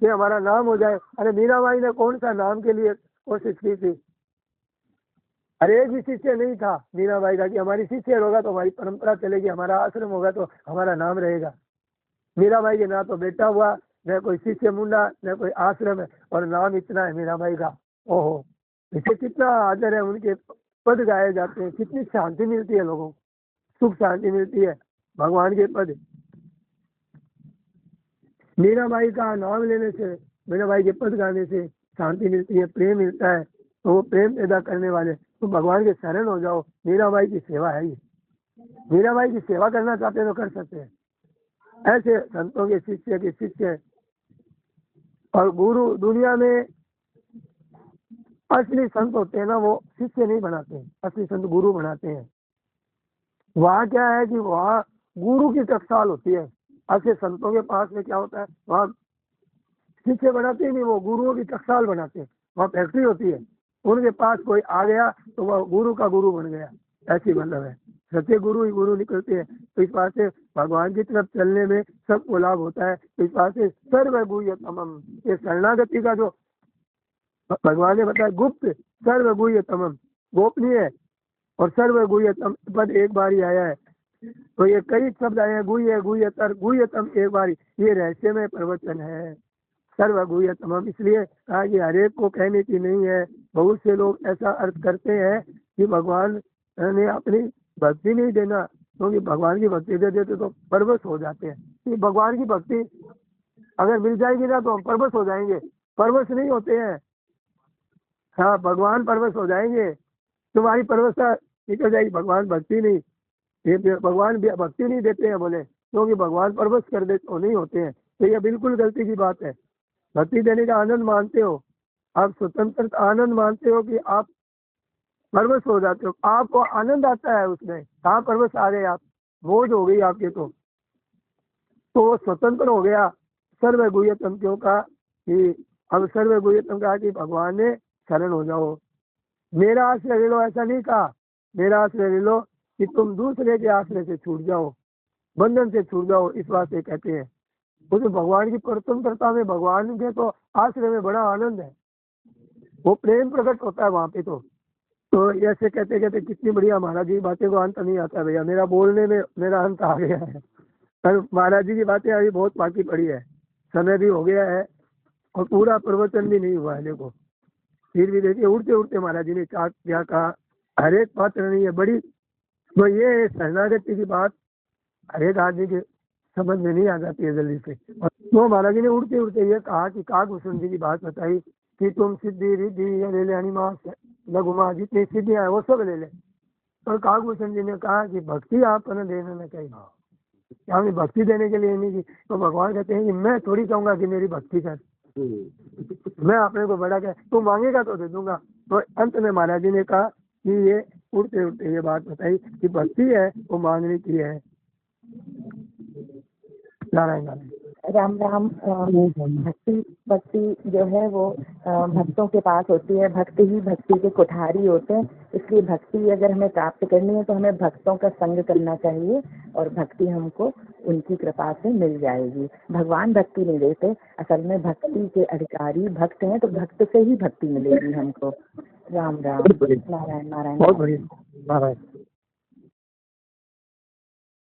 S1: कि हमारा नाम हो जाए। अरे मीराबाई ने कौन सा नाम के लिए कोशिश की थी, अरे एक भी शिष्य नहीं था मीराबाई का कि हमारी शिष्य होगा तो हमारी परंपरा चलेगी, हमारा आश्रम होगा तो हमारा नाम रहेगा। मीराबाई के ना तो बेटा हुआ, न कोई शिष्य मुंडा, न कोई आश्रम है, और नाम इतना है मीराबाई का, ओहो। इससे कितना आदर है, उनके पद गाए जाते हैं, कितनी शांति मिलती है लोगों को, सुख शांति मिलती है भगवान के पद। मीराबाई का नाम लेने से, मीराबाई के पद गाने से शांति मिलती है, प्रेम मिलता है। तो वो प्रेम पैदा करने वाले तो भगवान के शरण हो जाओ। मीराबाई की सेवा है ये, मीराबाई की सेवा करना चाहते हैं तो कर सकते हैं। ऐसे संतों के शिष्य के शिष्य और गुरु, दुनिया में असली संत होते हैं ना, वो शिष्य नहीं बनाते हैं, असली संत गुरु बनाते हैं। वहाँ क्या है कि वहाँ गुरु की टकसाल होती है। ऐसे संतों के पास में क्या होता है, वहाँ शिष्य बनाते ही नहीं, वो गुरुओं की टकसाल बनाते हैं। वहाँ फैक्ट्री होती है, उनके पास कोई आ गया तो वह गुरु का गुरु बन गया, ऐसी मतलब है। सच्चे गुरु ही गुरु निकलते हैं। तो इस बात से भगवान की तरफ चलने में सबको लाभ होता है। तो इस बात से सर्वगुह्यतमम्, ये शरणागति का जो भगवान ने बताया गुप्त, सर्वगुह्यतमम् गोपनीय और सर्वगुह्यतम पद एक बार ही आया है। तो ये कई शब्द आए हैं, गुह्य, गुह्यतर, गुह्यतम एक बार। ये रहस्यमय प्रवचन है सर्वगुह्यतमम्, इसलिए कहा कि हरेक को कहने की नहीं है। बहुत से लोग ऐसा अर्थ करते हैं कि भगवान ने अपनी भक्ति नहीं देना, क्योंकि भगवान की भक्ति दे देते तो परवश हो जाते हैं। कि भगवान की भक्ति अगर मिल जाएगी ना तो हम परवश हो जाएंगे, परवश नहीं होते हैं। हाँ, भगवान परवश हो जाएंगे, तुम्हारी परवशता निकल जाएगी। भगवान भक्ति नहीं, ये भगवान भक्ति नहीं देते हैं बोले, क्योंकि भगवान परवश कर दे तो नहीं होते हैं। तो ये बिल्कुल गलती की बात है। भक्ति देने का आनंद मानते हो, आप स्वतंत्र आनंद मानते हो कि आप परवश हो जाते हो, आपको आनंद आता है उसमें। कहाँ परवश आ गए आप, मौज हो गई आपके। तो वो स्वतंत्र हो गया। सर्वगुह्यतम क्यों कहा कि अब सर्वगुह्यतम कहा कि भगवान ने शरण हो जाओ, मेरा आश्रय ले लो। ऐसा नहीं कहा मेरा आश्रय ले लो कि तुम दूसरे के आश्रय से छूट जाओ, बंधन से छूट जाओ, इस बात से कहते हैं। उसमें भगवान की स्वतंत्रता में, भगवान के तो आश्रय में बड़ा आनंद है, वो प्रेम प्रकट होता है वहाँ पे। तो ऐसे कहते कहते कितनी बढ़िया महाराज जी की बातें को अंत नहीं आता भैया, मेरा बोलने में मेरा अंत आ गया है। पर महाराज जी की बातें अभी बहुत बाकी पड़ी है, समय भी हो गया है और पूरा प्रवचन भी नहीं हुआ है। देखो फिर भी देखिए उड़ते उड़ते महाराज जी ने क्या कहा, हर एक पात्र नहीं है बड़ी। तो ये शरणागति की बात हर एक आदमी के समझ में नहीं आ जाती है जल्दी से। और तो महाराज जी ने उड़ते उड़ते ये कहा कि काकभूषण जी की बात बताई कि तुम सिद्धि रिद्धि ले ले, अनिमास लघुमा, जितनी सिद्धियां है वो सब ले ले। और काकभूषण जी ने कहा कि भक्ति आपने देने में कही, हमें भक्ति देने के लिए नहीं की। तो भगवान कहते हैं कि मैं थोड़ी कहूंगा कि मेरी भक्ति कर, मैं अपने को बड़ा कह, तू मांगेगा तो दे दूंगा। तो अंत में महाराज जी ने कहा कि ये उड़ते उड़ते ये बात बताई कि भक्ति है वो मांगने की है। नारायण नारायण।
S3: राम राम। भक्ति जो है वो भक्तों के पास होती है, भक्ति ही भक्ति के कुठारी होते हैं। इसलिए भक्ति अगर हमें प्राप्त करनी है तो हमें भक्तों का संग करना चाहिए और भक्ति हमको उनकी कृपा से मिल जाएगी। भगवान भक्ति नहीं देते, असल में भक्ति के अधिकारी भक्त हैं, तो भक्त से ही भक्ति मिलेगी हमको। राम राम। नारायण नारायण।
S1: बहुत बढ़िया। नारायण।